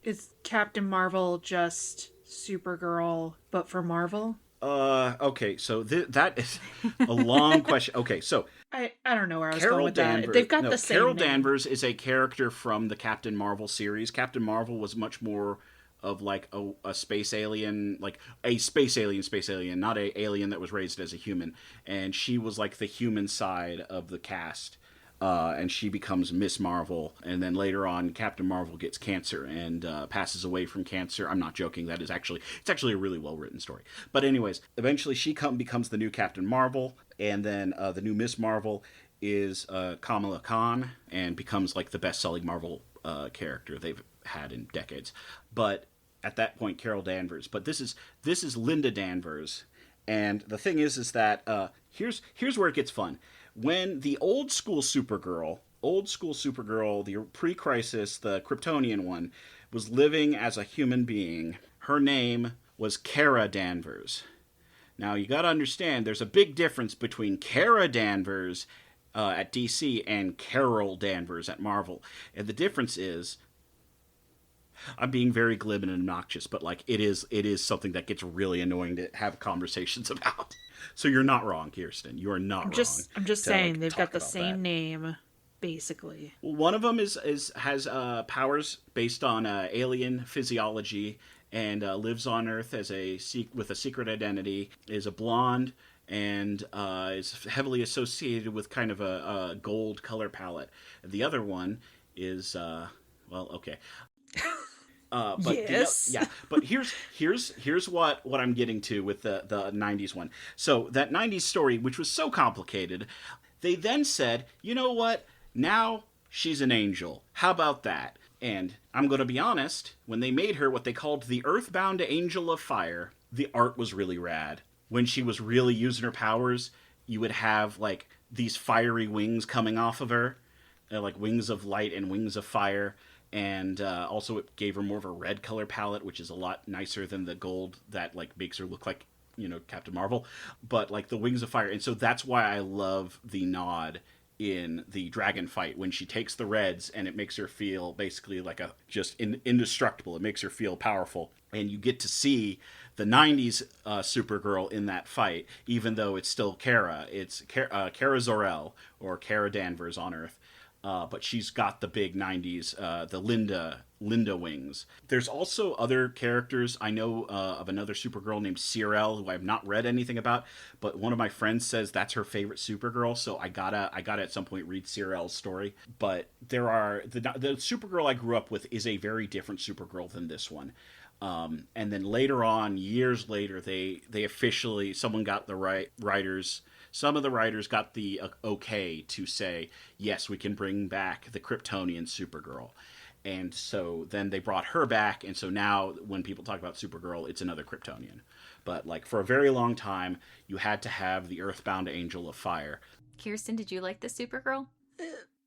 Is Captain Marvel just Supergirl, but for Marvel? Okay, so that is a long question. Okay, so I don't know where I was Carol going with Danvers. that. They've got the same Carol name. Danvers is a character from the Captain Marvel series. Captain Marvel was much more of like a space alien, like a space alien, not a alien that was raised as a human. And she was like the human side of the cast. And she becomes Miss Marvel, and then later on, Captain Marvel gets cancer and passes away from cancer. I'm not joking. It's actually a really well written story. But anyways, eventually she becomes the new Captain Marvel, and then the new Miss Marvel is Kamala Khan, and becomes like the best selling Marvel character they've had in decades. But at that point, Carol Danvers. But this is Linda Danvers, and the thing is that here's where it gets fun. When the old school Supergirl, the pre-crisis, the Kryptonian one, was living as a human being, her name was Kara Danvers. Now, you got to understand, there's a big difference between Kara Danvers at DC and Carol Danvers at Marvel. And the difference is, I'm being very glib and obnoxious, but like it is something that gets really annoying to have conversations about. So you're not wrong, Kirsten. You are not wrong. I'm just saying they've got the same name, basically. Well, one of them has powers based on alien physiology and lives on Earth with a secret identity. Is a blonde and is heavily associated with kind of a gold color palette. The other one is okay. But yes. But here's what I'm getting to with the 90s one. So that 90s story, which was so complicated, they then said, you know what? Now she's an angel. How about that? And I'm going to be honest, when they made her what they called the Earthbound Angel of Fire, the art was really rad. When she was really using her powers, you would have like these fiery wings coming off of her, like wings of light and wings of fire. And also it gave her more of a red color palette, which is a lot nicer than the gold that like makes her look like, Captain Marvel. But like the wings of fire. And so that's why I love the nod in the dragon fight when she takes the reds and it makes her feel basically like indestructible. It makes her feel powerful. And you get to see the 90s Supergirl in that fight, even though it's still Kara. It's Kara Zor-El or Kara Danvers on Earth. But she's got the big 90s, the Linda wings. There's also other characters. I know of another Supergirl named Sierra, who I've not read anything about, but one of my friends says that's her favorite Supergirl, so I gotta at some point read Sierra's story. But there are the Supergirl I grew up with is a very different Supergirl than this one. And then later on, years later, they officially, someone got the writers, some of the writers got the okay to say, yes, we can bring back the Kryptonian Supergirl. And so then they brought her back, and so now when people talk about Supergirl, it's another Kryptonian. But like for a very long time, you had to have the Earthbound Angel of Fire. Kirsten, did you like the Supergirl?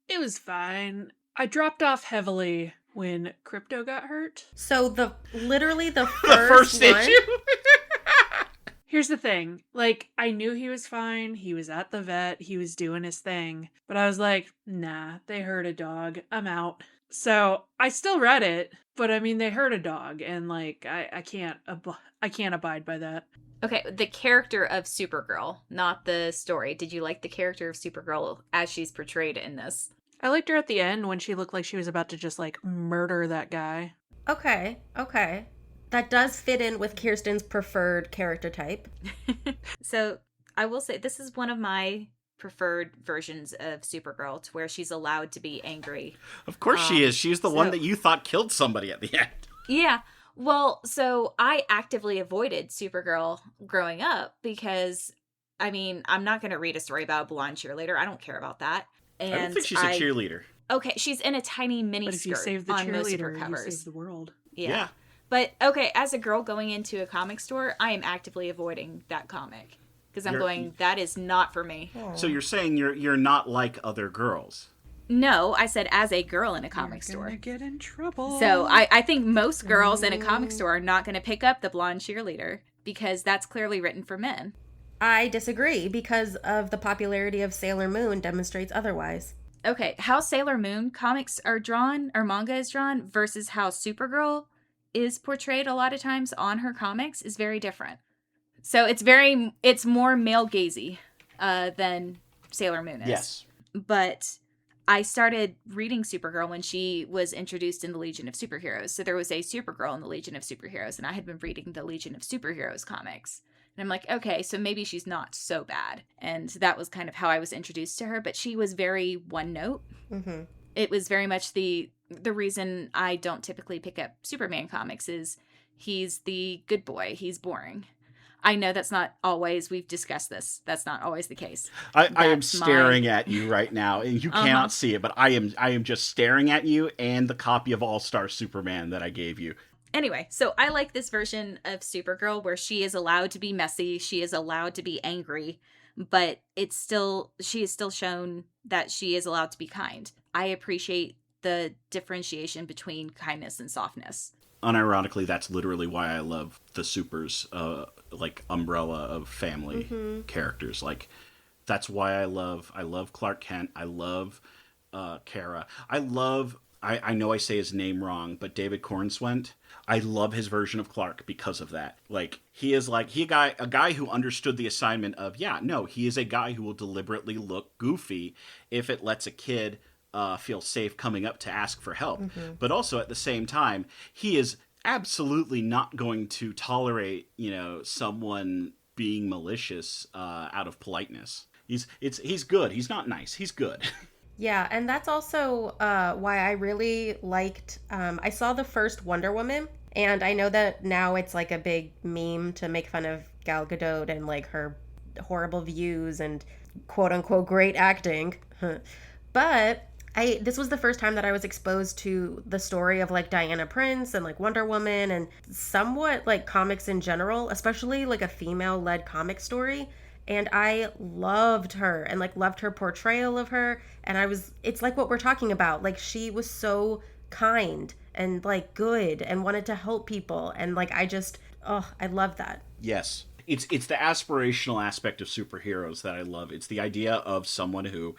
It was fine. I dropped off heavily when Crypto got hurt. So literally the The first one, issue. Here's the thing. Like, I knew he was fine. He was at the vet. He was doing his thing. But I was like, nah, they hurt a dog. I'm out. So I still read it, but I mean, they hurt a dog, and like, I can't abide by that. Okay, the character of Supergirl, not the story. Did you like the character of Supergirl as she's portrayed in this? I liked her at the end when she looked like she was about to just like murder that guy. Okay. That does fit in with Kirsten's preferred character type. So I will say this is one of my preferred versions of Supergirl, to where she's allowed to be angry. Of course she is. She's the one that you thought killed somebody at the end. Yeah. Well, so I actively avoided Supergirl growing up because, I mean, I'm not going to read a story about a blonde cheerleader. I don't care about that. And I don't think she's a cheerleader. Okay, she's in a tiny mini But if you skirt save the on most of her cheerleader, you covers. save the world. Yeah. But, okay, as a girl going into a comic store, I am actively avoiding that comic. Because I'm going, that is not for me. So you're saying you're not like other girls. No, I said as a girl in a comic store. You're gonna get in trouble. So I think most girls in a comic store are not going to pick up the blonde cheerleader because that's clearly written for men. I disagree because of the popularity of Sailor Moon demonstrates otherwise. Okay, how Sailor Moon comics are drawn, or manga is drawn, versus how Supergirl is portrayed a lot of times on her comics is very different. So it's more male gazy than Sailor Moon is. Yes. But I started reading Supergirl when she was introduced in the Legion of Superheroes. So there was a Supergirl in the Legion of Superheroes, and I had been reading the Legion of Superheroes comics. And I'm like, okay, so maybe she's not so bad. And that was kind of how I was introduced to her. But she was very one note. Mm-hmm. It was very much the reason I don't typically pick up Superman comics is he's the good boy. He's boring. I know that's not always, we've discussed this, that's not always the case. I am staring at you right now, and you cannot see it, but I am just staring at you and the copy of All-Star Superman that I gave you. Anyway, so I like this version of Supergirl where she is allowed to be messy, she is allowed to be angry, but she is still shown that she is allowed to be kind. I appreciate the differentiation between kindness and softness. Unironically, that's literally why I love the Super's like umbrella of family characters. Like, that's why I love Clark Kent. I love Kara. I know I say his name wrong, but David Cornswent. I love his version of Clark because of that. Like, he is like a guy who understood the assignment of, he is a guy who will deliberately look goofy if it lets a kid feel safe coming up to ask for help. Mm-hmm. But also at the same time, he is absolutely not going to tolerate, someone being malicious out of politeness. He's good. He's not nice. He's good. Yeah, and that's also why I really liked, I saw the first Wonder Woman, and I know that now it's like a big meme to make fun of Gal Gadot and like her horrible views and quote unquote great acting. But this was the first time that I was exposed to the story of like Diana Prince and like Wonder Woman and somewhat like comics in general, especially like a female-led comic story. And I loved her and like loved her portrayal of her. And it's like what we're talking about. Like, she was so kind and like good and wanted to help people. And like, I love that. Yes. It's the aspirational aspect of superheroes that I love. It's the idea of someone who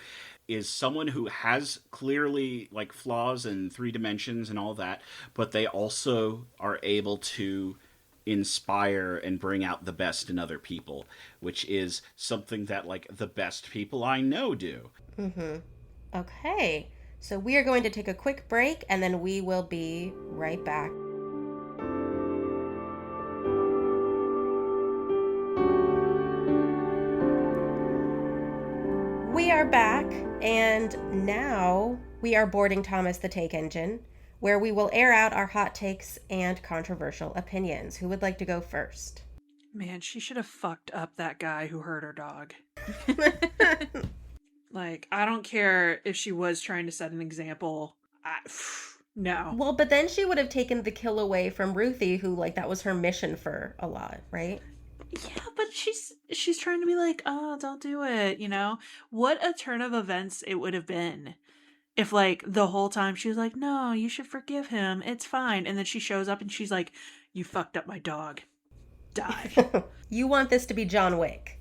has clearly like flaws in 3 dimensions and all that, but they also are able to inspire and bring out the best in other people, which is something that like the best people I know do. Mm-hmm. Okay, so we are going to take a quick break and then we will be right back. We are back, and now we are boarding Thomas the Tank Engine. where we will air out our hot takes and controversial opinions. Who would like to go first? Man, she should have fucked up that guy who hurt her dog. Like, I don't care if she was trying to set an example. No. Well, but then she would have taken the kill away from Ruthie, who, like, that was her mission for a lot, right? Yeah, but she's trying to be like, oh, don't do it, you know? What a turn of events it would have been if, like, the whole time she was like, no, you should forgive him. It's fine. And then she shows up and she's like, you fucked up my dog. Die. You want this to be John Wick.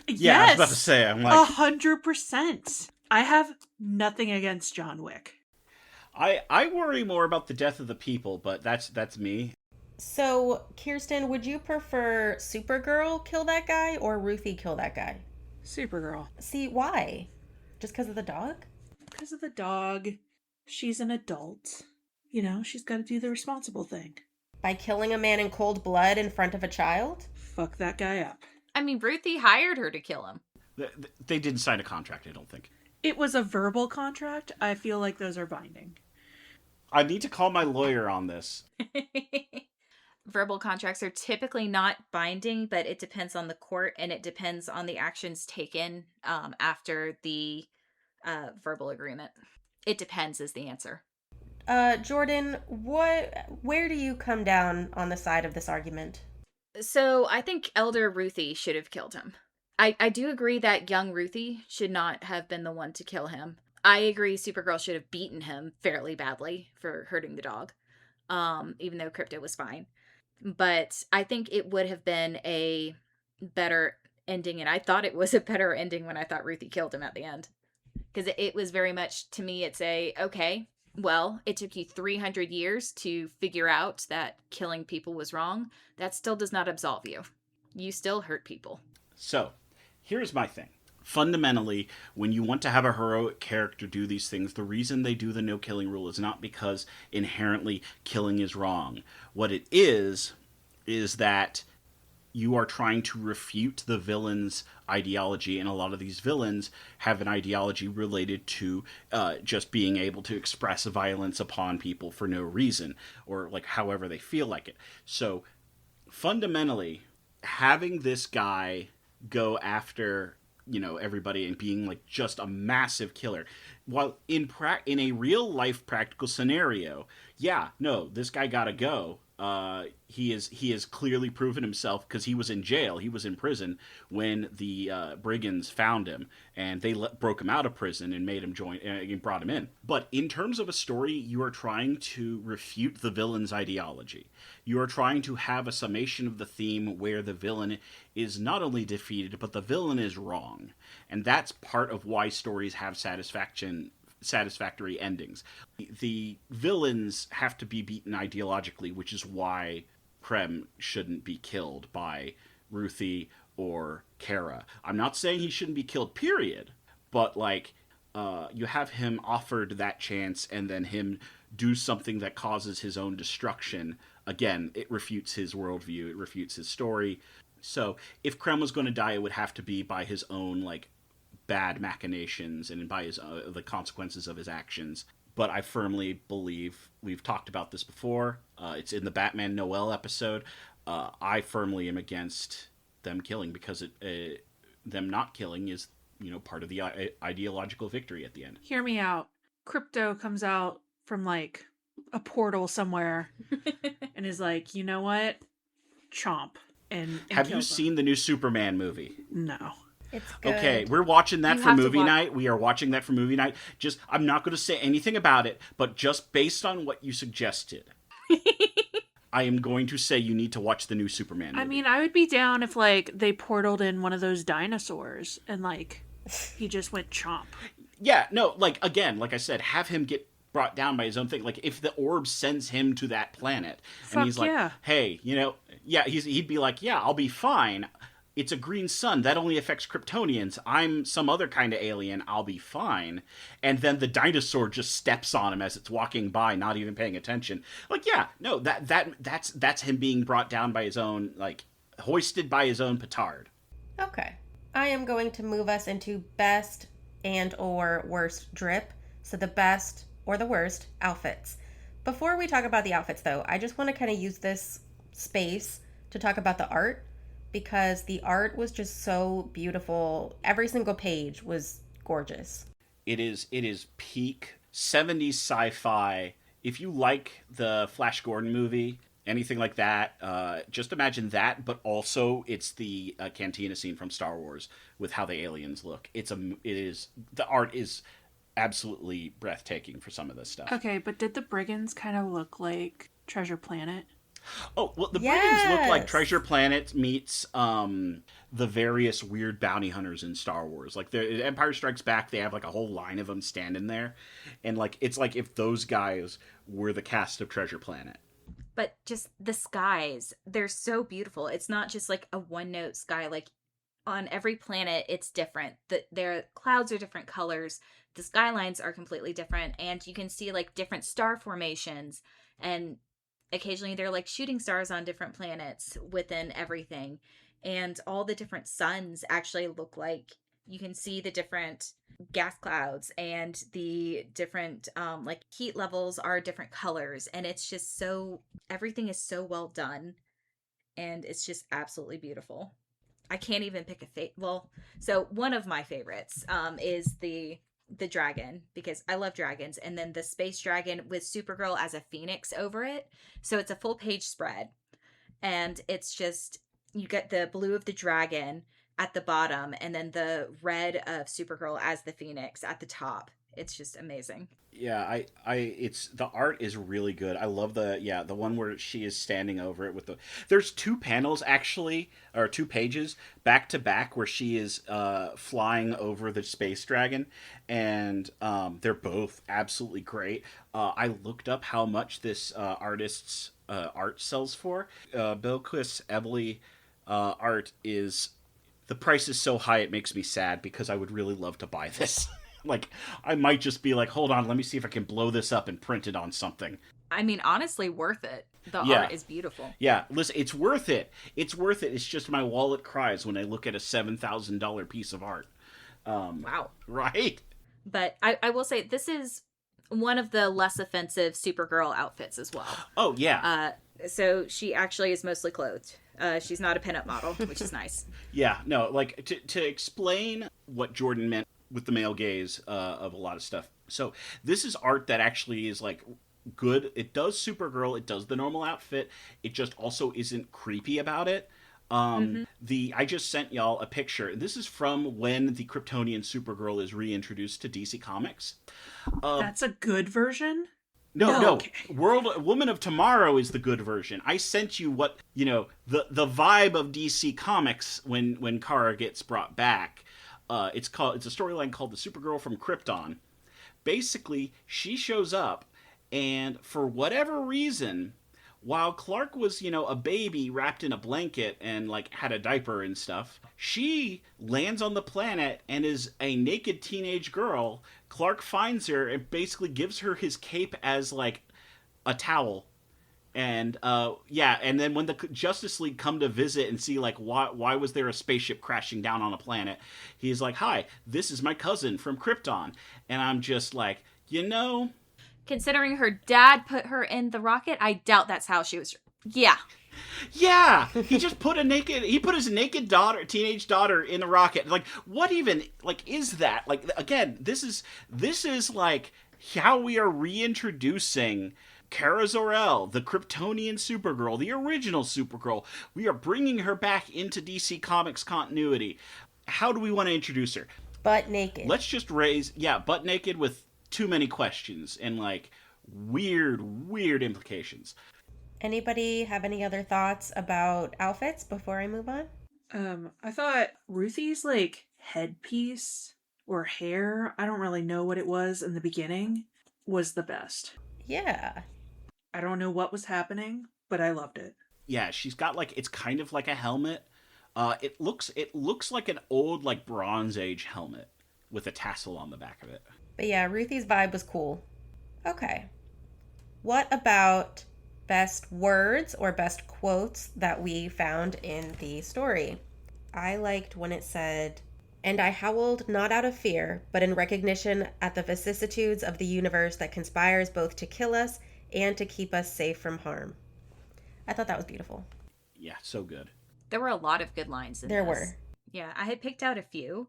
Yeah, I was about to say, I'm like, 100%. I have nothing against John Wick. I worry more about the death of the people, but that's me. So, Kirsten, would you prefer Supergirl kill that guy or Ruthie kill that guy? Supergirl. See, why? Just because of the dog? Because of the dog. She's an adult. You know, she's got to do the responsible thing. By killing a man in cold blood in front of a child? Fuck that guy up. I mean, Ruthie hired her to kill him. They didn't sign a contract, I don't think. It was a verbal contract. I feel like those are binding. I need to call my lawyer on this. Verbal contracts are typically not binding, but it depends on the court and it depends on the actions taken after the verbal agreement. It depends is the answer. Jordan, where do you come down on the side of this argument? So I think elder Ruthie should have killed him. I do agree that young Ruthie should not have been the one to kill him. I agree Supergirl should have beaten him fairly badly for hurting the dog, even though Crypto was fine. But I think it would have been a better ending, and I thought it was a better ending when I thought Ruthie killed him at the end. Because it was very much, to me, it's okay, well, it took you 300 years to figure out that killing people was wrong. That still does not absolve you. You still hurt people. So, here's my thing. Fundamentally, when you want to have a heroic character do these things, the reason they do the no killing rule is not because inherently killing is wrong. What it is that you are trying to refute the villain's ideology, and a lot of these villains have an ideology related to just being able to express violence upon people for no reason, or like however they feel like it. So, fundamentally, having this guy go after everybody and being like just a massive killer, while in a real life practical scenario, this guy gotta go. He has clearly proven himself because he was in jail. He was in prison when the brigands found him, and they broke him out of prison and made him join and brought him in. But in terms of a story, you are trying to refute the villain's ideology. You are trying to have a summation of the theme where the villain is not only defeated, but the villain is wrong. And that's part of why stories have satisfactory endings. The villains have to be beaten ideologically, which is why Krem shouldn't be killed by Ruthie or Kara. I'm not saying he shouldn't be killed, period, but you have him offered that chance and then him do something that causes his own destruction. Again, it refutes his worldview, it refutes his story. So if Krem was going to die, it would have to be by his own bad machinations and by the consequences of his actions. But I firmly believe, we've talked about this before, it's in the Batman Noel episode, I firmly am against them killing, because them not killing is part of the ideological victory at the end. Hear me out. Crypto comes out from a portal somewhere and is like, you know what? Chomp. And have you seen the new Superman movie? No. It's good. Okay, we're watching that You for have to movie night. We are watching that for movie night. I'm not going to say anything about it, but just based on what you suggested, I am going to say you need to watch the new Superman movie. I mean, I would be down if they portaled in one of those dinosaurs and he just went chomp. Yeah, no, again, like I said, have him get brought down by his own thing. If the orb sends him to that planet, and he's like, yeah. hey, he'd be like, yeah, I'll be fine. It's a green sun. That only affects Kryptonians. I'm some other kind of alien. I'll be fine. And then the dinosaur just steps on him as it's walking by, not even paying attention. That's him being brought down by his own, hoisted by his own petard. Okay. I am going to move us into best and or worst drip. So the best or the worst outfits. Before we talk about the outfits, though, I just want to kind of use this space to talk about the art because the art was just so beautiful. Every single page was gorgeous. It is peak 70s sci-fi. If you like the Flash Gordon movie, anything like that, just imagine that, but also it's the cantina scene from Star Wars with how the aliens look. The art is absolutely breathtaking for some of this stuff. Okay, but did the brigands kind of look like Treasure Planet? Oh, well, the Yes. brigands look like Treasure Planet meets the various weird bounty hunters in Star Wars. Like the Empire Strikes Back, they have like a whole line of them standing there, and like it's like if those guys were the cast of Treasure Planet. But just the skies, they're so beautiful. It's not just like a one note sky. Like on every planet, it's different. Their clouds are different colors. The skylines are completely different. And you can see like different star formations. And occasionally they're like shooting stars on different planets within everything. And all the different suns actually look like you can see the different gas clouds and the different like heat levels are different colors, and it's just so everything is so well done, and it's just absolutely beautiful. I can't even pick so one of my favorites is the dragon, because I love dragons, and then the space dragon with Supergirl as a phoenix over it. So it's a full page spread, and it's just, you get the blue of the dragon at the bottom and then the red of Supergirl as the phoenix at the top. It's just amazing. Yeah, it's the art is really good. I love the one where she is standing over it with there's two panels actually, or two pages back to back where she is flying over the space dragon, and they're both absolutely great. I looked up how much this artist's art sells for. Bilquis Evely art is, the price is so high it makes me sad because I would really love to buy this. Like, I might just be like, hold on, let me see if I can blow this up and print it on something. I mean, honestly, worth it. The Yeah. art is beautiful. Yeah, listen, it's worth it. It's worth it. It's just my wallet cries when I look at a $7,000 piece of art. Wow. Right? But I will say, this is one of the less offensive Supergirl outfits as well. Oh, yeah. So she actually is mostly clothed. She's not a pinup model, which is nice. Yeah, no, like, to explain what Jordan meant with the male gaze of a lot of stuff. So this is art that actually is, like, good. It does Supergirl. It does the normal outfit. It just also isn't creepy about it. I just sent y'all a picture. This is from when the Kryptonian Supergirl is reintroduced to DC Comics. That's a good version? No. Okay. Woman of Tomorrow is the good version. I sent you what, the vibe of DC Comics when Kara gets brought back. It's a storyline called The Supergirl from Krypton. Basically, she shows up, and for whatever reason, while Clark was, a baby wrapped in a blanket and, like, had a diaper and stuff, she lands on the planet and is a naked teenage girl. Clark finds her and basically gives her his cape as, like, a towel. And and then when the Justice League come to visit and see, like, why was there a spaceship crashing down on a planet, he's like, hi, this is my cousin from Krypton. And I'm just like, Considering her dad put her in the rocket, I doubt that's how she was. Yeah. Yeah, he just put his naked teenage daughter in the rocket. Like, what even, like, is that? Like, again, this is like how we are reintroducing Kara Zor-El, the Kryptonian Supergirl, the original Supergirl. We are bringing her back into DC Comics continuity. How do we want to introduce her? Butt naked. Let's just butt naked with too many questions and, like, weird implications. Anybody have any other thoughts about outfits before I move on? I thought Ruthie's, like, headpiece or hair, I don't really know what it was in the beginning, was the best. Yeah. I don't know what was happening, but I loved it. Yeah, she's got, like, it's kind of like a helmet. It looks like an old, like, Bronze Age helmet with a tassel on the back of it. But yeah, Ruthie's vibe was cool. Okay. What about best words or best quotes that we found in the story? I liked when it said, "And I howled not out of fear, but in recognition at the vicissitudes of the universe that conspires both to kill us and to keep us safe from harm. I thought that was beautiful. Yeah, so good. There were a lot of good lines in There this. were. Yeah, I had picked out a few,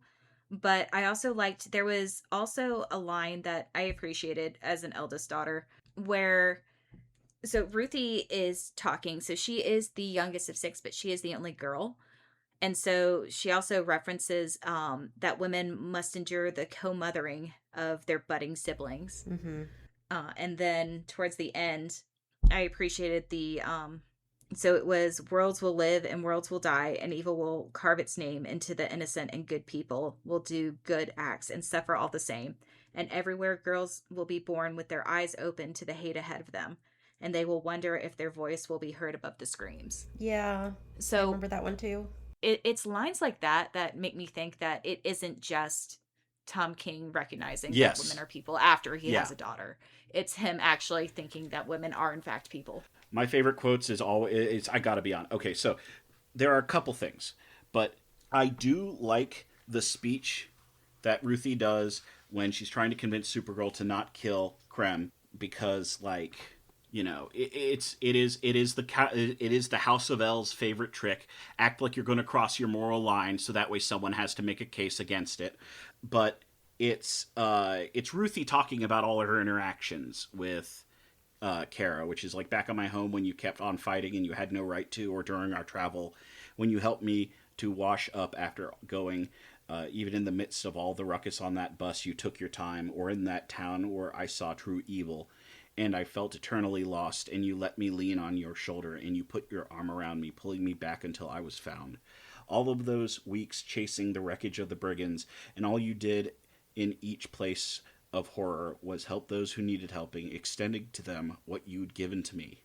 but I also liked, there was also a line that I appreciated as an eldest daughter where, so Ruthie is talking. So she is the youngest of six, but she is the only girl. And so she also references that women must endure the co-mothering of their budding siblings. Mm-hmm. And then towards the end, I appreciated the so it was worlds will live and worlds will die, and evil will carve its name into the innocent, and good people will do good acts and suffer all the same. And everywhere girls will be born with their eyes open to the hate ahead of them, and they will wonder if their voice will be heard above the screams. Yeah. I So remember that one too. it's lines like that that make me think that it isn't just Tom King recognizing Yes. that women are people after he Yeah. has a daughter. It's him actually thinking that women are in fact people. My favorite quotes is always, I gotta be on. Okay, so there are a couple things, but I do like the speech that Ruthie does when she's trying to convince Supergirl to not kill Krem, because, like, you know, it is the House of L's favorite trick. Act like you're going to cross your moral line, so that way someone has to make a case against it. But it's Ruthie talking about all of her interactions with Kara, which is like, back on my home when you kept on fighting and you had no right to, or during our travel when you helped me to wash up after going. Even in the midst of all the ruckus on that bus, you took your time, or in that town where I saw true evil, and I felt eternally lost, and you let me lean on your shoulder, and you put your arm around me, pulling me back until I was found. All of those weeks chasing the wreckage of the brigands, and all you did in each place of horror was help those who needed helping, extending to them what you'd given to me,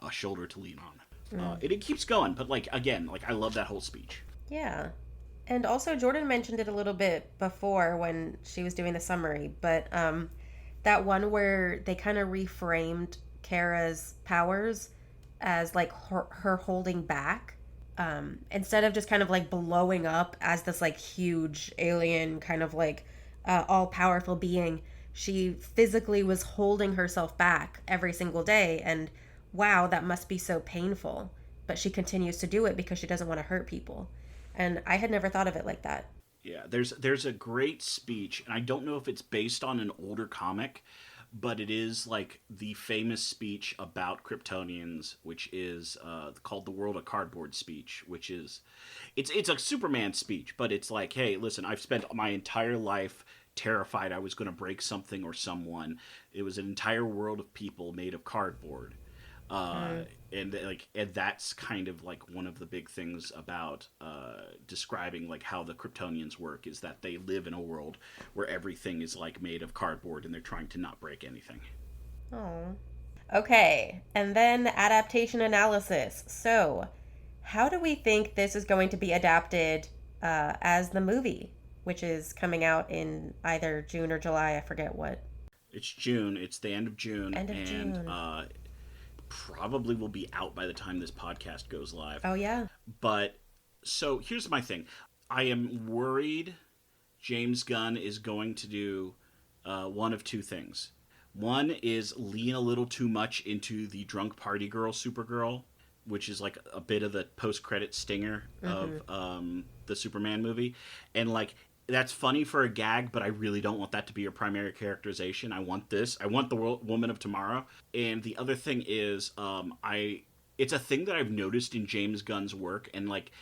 a shoulder to lean on. It keeps going, but, like, again, like, I love that whole speech. Yeah. And also, Jordan mentioned it a little bit before when she was doing the summary, but that one where they kind of reframed Kara's powers as like her holding back, instead of just kind of like blowing up as this like huge alien kind of like all powerful being. She physically was holding herself back every single day, and wow, that must be so painful. But she continues to do it because she doesn't want to hurt people. And I had never thought of it like that. Yeah, there's a great speech, and I don't know if it's based on an older comic, but it is like the famous speech about Kryptonians, which is called the World of Cardboard speech, which is it's a Superman speech, but it's like, hey, listen, I've spent my entire life terrified I was going to break something or someone. It was an entire world of people made of cardboard. And that's kind of like one of the big things about describing like how the Kryptonians work, is that they live in a world where everything is like made of cardboard and they're trying to not break anything. Oh. Okay, and then adaptation analysis. So, how do we think this is going to be adapted as the movie, which is coming out in either June or July? I forget what. It's June. It's the end of June. End of June. Probably will be out by the time this podcast goes live. Oh, yeah. But, so here's my thing. I am worried James Gunn is going to do one of two things. One is lean a little too much into the drunk party girl Supergirl, which is like a bit of the post-credit stinger of the Superman movie. And, like, that's funny for a gag, but I really don't want that to be your primary characterization. I want this. I want the Woman of Tomorrow. And the other thing is, it's a thing that I've noticed in James Gunn's work, and like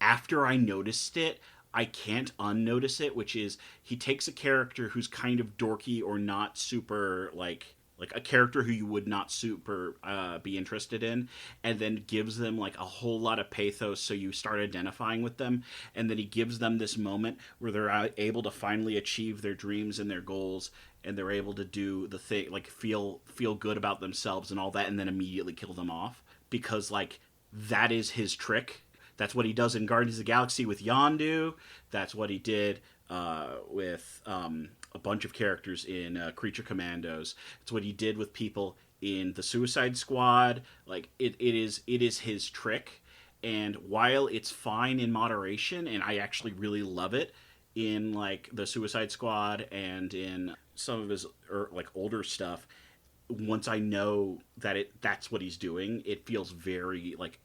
after I noticed it, I can't unnotice it, which is he takes a character who's kind of dorky or not super like a character who you would not super be interested in, and then gives them like a whole lot of pathos, so you start identifying with them, and then he gives them this moment where they're able to finally achieve their dreams and their goals, and they're able to do the thing, like feel good about themselves and all that, and then immediately kill them off, because like that is his trick. That's what he does in Guardians of the Galaxy with Yondu. That's what he did with a bunch of characters in Creature Commandos. It's what he did with people in the Suicide Squad. Like it is his trick. And while it's fine in moderation, and I actually really love it in like the Suicide Squad and in some of his like older stuff, once I know that that's what he's doing, it feels very like,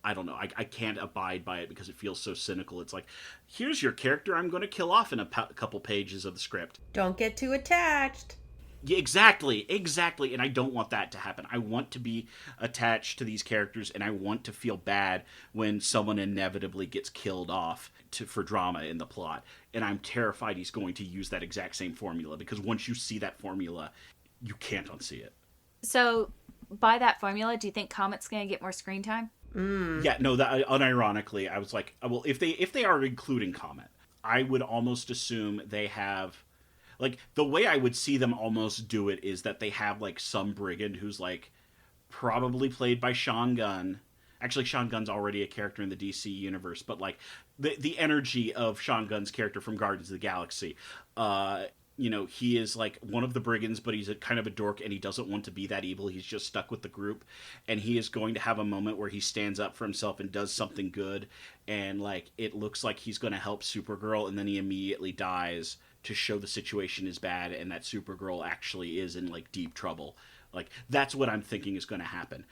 I don't know. I can't abide by it because it feels so cynical. It's like, here's your character I'm going to kill off in a couple pages of the script. Don't get too attached. Yeah, exactly. And I don't want that to happen. I want to be attached to these characters, and I want to feel bad when someone inevitably gets killed off for drama in the plot. And I'm terrified he's going to use that exact same formula, because once you see that formula, you can't unsee it. So, by that formula, do you think Comet's going to get more screen time? Yeah, no, that unironically, I was like, well, if they are including Comet, I would almost assume they have, like, the way I would see them almost do it is that they have, like, some brigand who's, like, probably played by Sean Gunn. Actually, Sean Gunn's already a character in the DC universe, but, like, the energy of Sean Gunn's character from Guardians of the Galaxy, he is like one of the brigands, but he's kind of a dork, and he doesn't want to be that evil. He's just stuck with the group, and he is going to have a moment where he stands up for himself and does something good, and like it looks like he's going to help Supergirl, and then he immediately dies to show the situation is bad and that Supergirl actually is in like deep trouble. Like that's what I'm thinking is going to happen.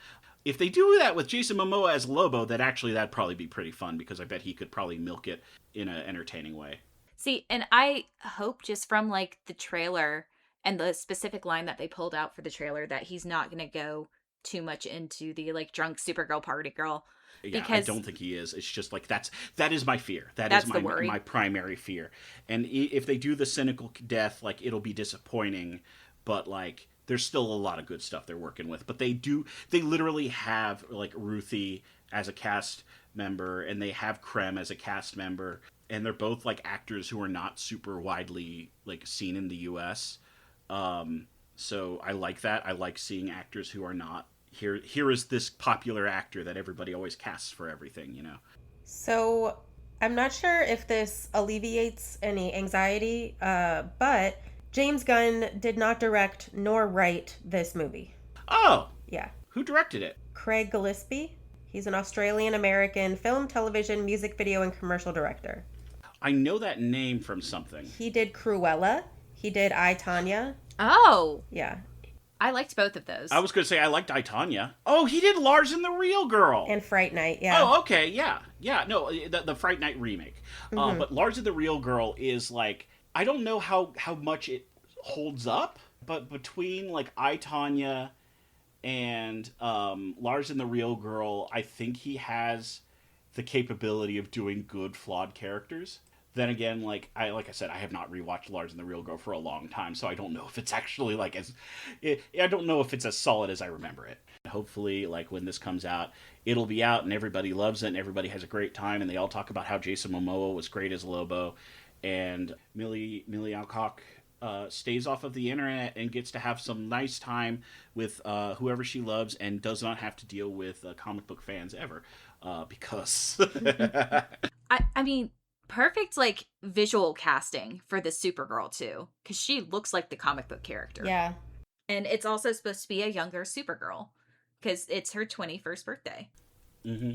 If they do that with Jason Momoa as Lobo, that'd probably be pretty fun, because I bet he could probably milk it in an entertaining way. See, and I hope just from like the trailer and the specific line that they pulled out for the trailer that he's not going to go too much into the like drunk Supergirl party girl. Yeah, because I don't think he is. It's just like that is my fear. That's is the worry. my primary fear. And if they do the cynical death, like it'll be disappointing, but like there's still a lot of good stuff they're working with. But they literally have like Ruthie as a cast member, and they have Krem as a cast member, and they're both like actors who are not super widely like seen in the US. So I like that. I like seeing actors who are not here is this popular actor that everybody always casts for everything, So I'm not sure if this alleviates any anxiety, but James Gunn did not direct nor write this movie. Oh, Yeah. who directed it? Craig Gillespie. He's an Australian-American film, television, music video, and commercial director. I know that name from something. He did Cruella. He did I, Tonya. Oh, Yeah. I liked both of those. I was going to say I liked I, Tonya. Oh, he did Lars and the Real Girl. And Fright Night, yeah. Oh, okay, yeah. No, the Fright Night remake. Mm-hmm. But Lars and the Real Girl is like, I don't know how much it holds up, but between like I, Tonya and Lars and the Real Girl, I think he has the capability of doing good flawed characters. Then again, like I said, I have not rewatched Lars and the Real Girl for a long time, so I don't know if it's actually like I don't know if it's as solid as I remember it. Hopefully, like when this comes out, it'll be out and everybody loves it and everybody has a great time, and they all talk about how Jason Momoa was great as Lobo, and Millie Alcock stays off of the internet and gets to have some nice time with whoever she loves, and does not have to deal with comic book fans ever, because I mean, perfect like visual casting for the Supergirl too, because she looks like the comic book character. Yeah. And it's also supposed to be a younger Supergirl because it's her 21st birthday. Mm-hmm.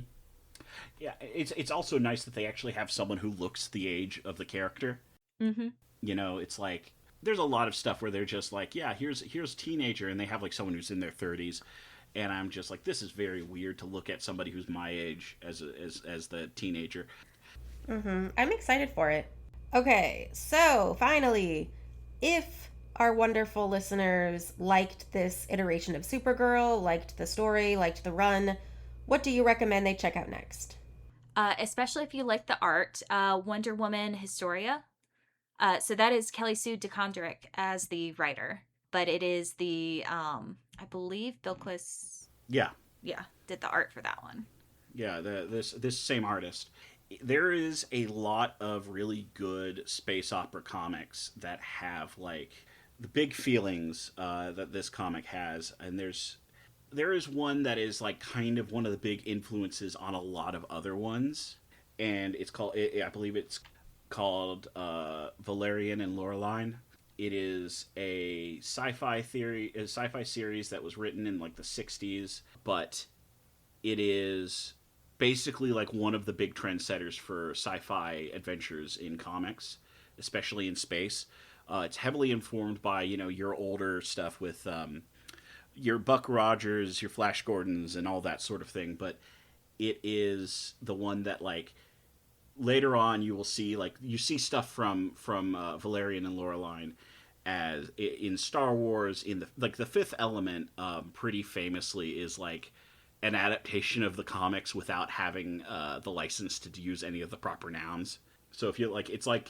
Yeah, it's also nice that they actually have someone who looks the age of the character. Mm-hmm. It's like there's a lot of stuff where they're just like, yeah, here's teenager, and they have like someone who's in their 30s, and I'm just like, this is very weird to look at somebody who's my age as the teenager. Mm-hmm. I'm excited for it. Okay, so finally, if our wonderful listeners liked this iteration of Supergirl, liked the story, liked the run, what do you recommend they check out next? Especially if you like the art, Wonder Woman Historia. So that is Kelly Sue DeCondrick as the writer, but it is the I believe Bilquis. Yeah, Did the art for that one. Yeah, this same artist. There is a lot of really good space opera comics that have like the big feelings that this comic has, and there is one that is like kind of one of the big influences on a lot of other ones, and it's called I believe it's called Valerian and Laureline. It is a sci-fi series that was written in like the 60s, but it is basically like one of the big trendsetters for sci-fi adventures in comics, especially in space. It's heavily informed by your older stuff with your Buck Rogers, your Flash Gordons, and all that sort of thing. But it is the one that, like, later on you will see, like, you see stuff from Valerian and Laureline as in Star Wars, in the Fifth Element, pretty famously is like an adaptation of the comics without having the license to use any of the proper nouns. So if you like, it's like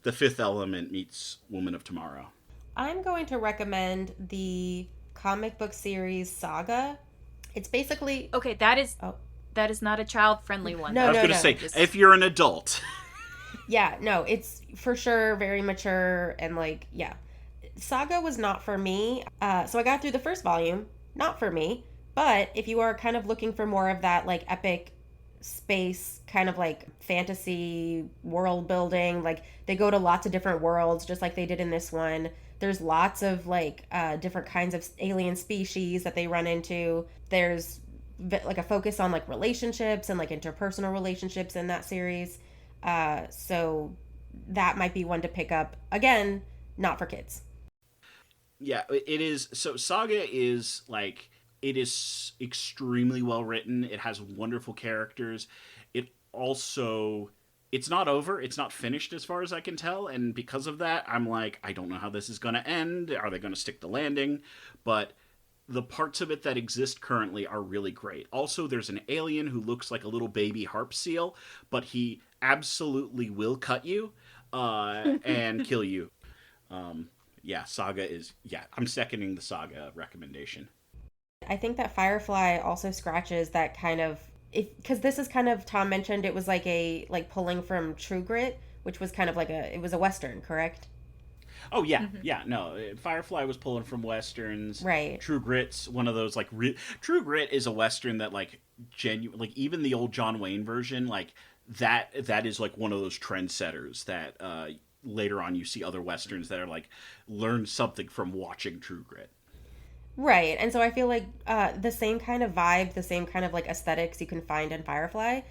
the Fifth Element meets Woman of Tomorrow. I'm going to recommend the comic book series Saga. It's basically Okay, that is not a child-friendly one. No, I was going to say, if you're an adult. Yeah, no, it's for sure very mature and like, yeah. Saga was not for me. So I got through the first volume, not for me. But if you are kind of looking for more of that like epic space kind of like fantasy world building, like they go to lots of different worlds just like they did in this one. There's lots of like different kinds of alien species that they run into. There's like a focus on like relationships and like interpersonal relationships in that series. So that might be one to pick up. Again, not for kids. Yeah, it is. So Saga is like, it is extremely well written. It has wonderful characters. It also, it's not over. It's not finished as far as I can tell. And because of that, I'm like, I don't know how this is going to end. Are they going to stick the landing? But the parts of it that exist currently are really great. Also, there's an alien who looks like a little baby harp seal, but he absolutely will cut you and kill you. Yeah, Saga is, I'm seconding the Saga recommendation. I think that Firefly also scratches that kind of, because this is kind of, Tom mentioned it was like pulling from True Grit, which was kind of like it was a Western, correct? Oh yeah, yeah. No, Firefly was pulling from westerns. Right. True Grit's one of those like True Grit is a western that like genuine, like even the old John Wayne version, like that is like one of those trendsetters that later on you see other westerns that are like learn something from watching True Grit. Right. And so I feel like the same kind of vibe, the same kind of like aesthetics you can find in Firefly.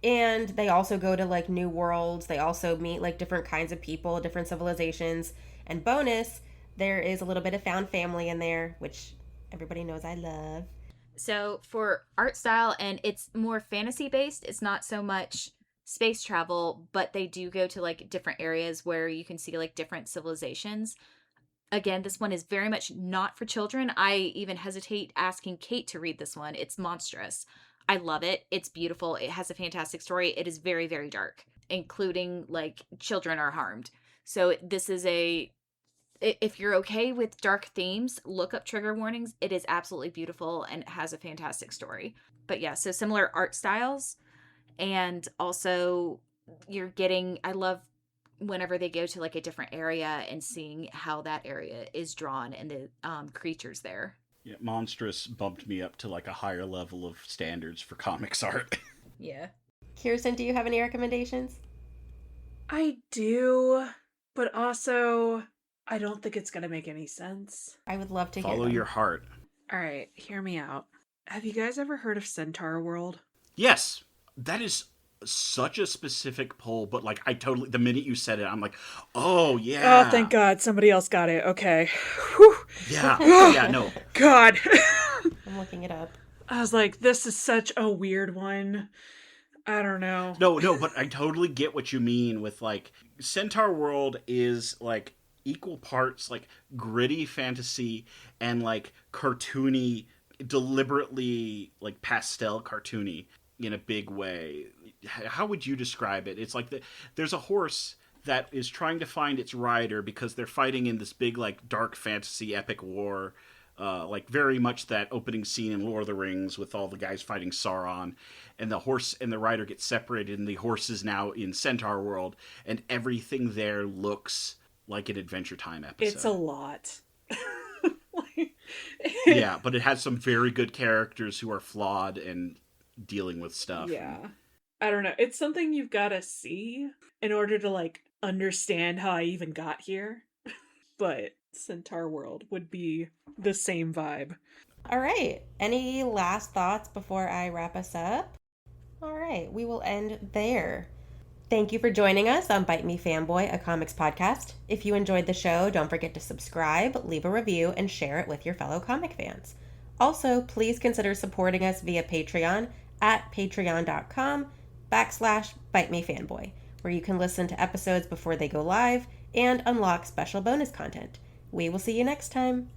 And they also go to like new worlds. They also meet like different kinds of people, different civilizations. And bonus, there is a little bit of found family in there, which everybody knows I love. So for art style, and it's more fantasy based, it's not so much space travel, but they do go to like different areas where you can see like different civilizations. Again, this one is very much not for children. I even hesitate asking Kate to read this one. It's monstrous. I love it. It's beautiful. It has a fantastic story. It is very, very dark, including like children are harmed. So this is if you're okay with dark themes, look up trigger warnings. It is absolutely beautiful and it has a fantastic story. But yeah, so similar art styles. And also I love whenever they go to like a different area and seeing how that area is drawn and the creatures there. Yeah, Monstrous bumped me up to like a higher level of standards for comics art. Yeah. Kirsten, do you have any recommendations? I do, but also I don't think it's going to make any sense. I would love to hear Follow them. your heart. All right, hear me out. Have you guys ever heard of Centaur World? Yes, that is such a specific poll, but like the minute you said it, I'm like, oh yeah. Oh, thank God, somebody else got it. Okay. Whew. Yeah, yeah, no. God. I'm looking it up. I was like, this is such a weird one. I don't know. No, but I totally get what you mean with like Centaur World is like equal parts like gritty fantasy and like cartoony, deliberately like pastel cartoony in a big way. How would you describe it? It's like there's a horse that is trying to find its rider because they're fighting in this big like dark fantasy epic war, like very much that opening scene in Lord of the Rings with all the guys fighting Sauron, and the horse and the rider get separated and the horse is now in Centaur World and everything there looks like an Adventure Time episode. It's a lot. Yeah, but it has some very good characters who are flawed and dealing with stuff. Yeah. I don't know. It's something you've got to see in order to like understand how I even got here. But Centaur World would be the same vibe. All right. Any last thoughts before I wrap us up? All right. We will end there. Thank you for joining us on Bite Me Fanboy, a comics podcast. If you enjoyed the show, don't forget to subscribe, leave a review, and share it with your fellow comic fans. Also, please consider supporting us via Patreon at patreon.com/Bite Me Fanboy, where you can listen to episodes before they go live and unlock special bonus content. We will see you next time.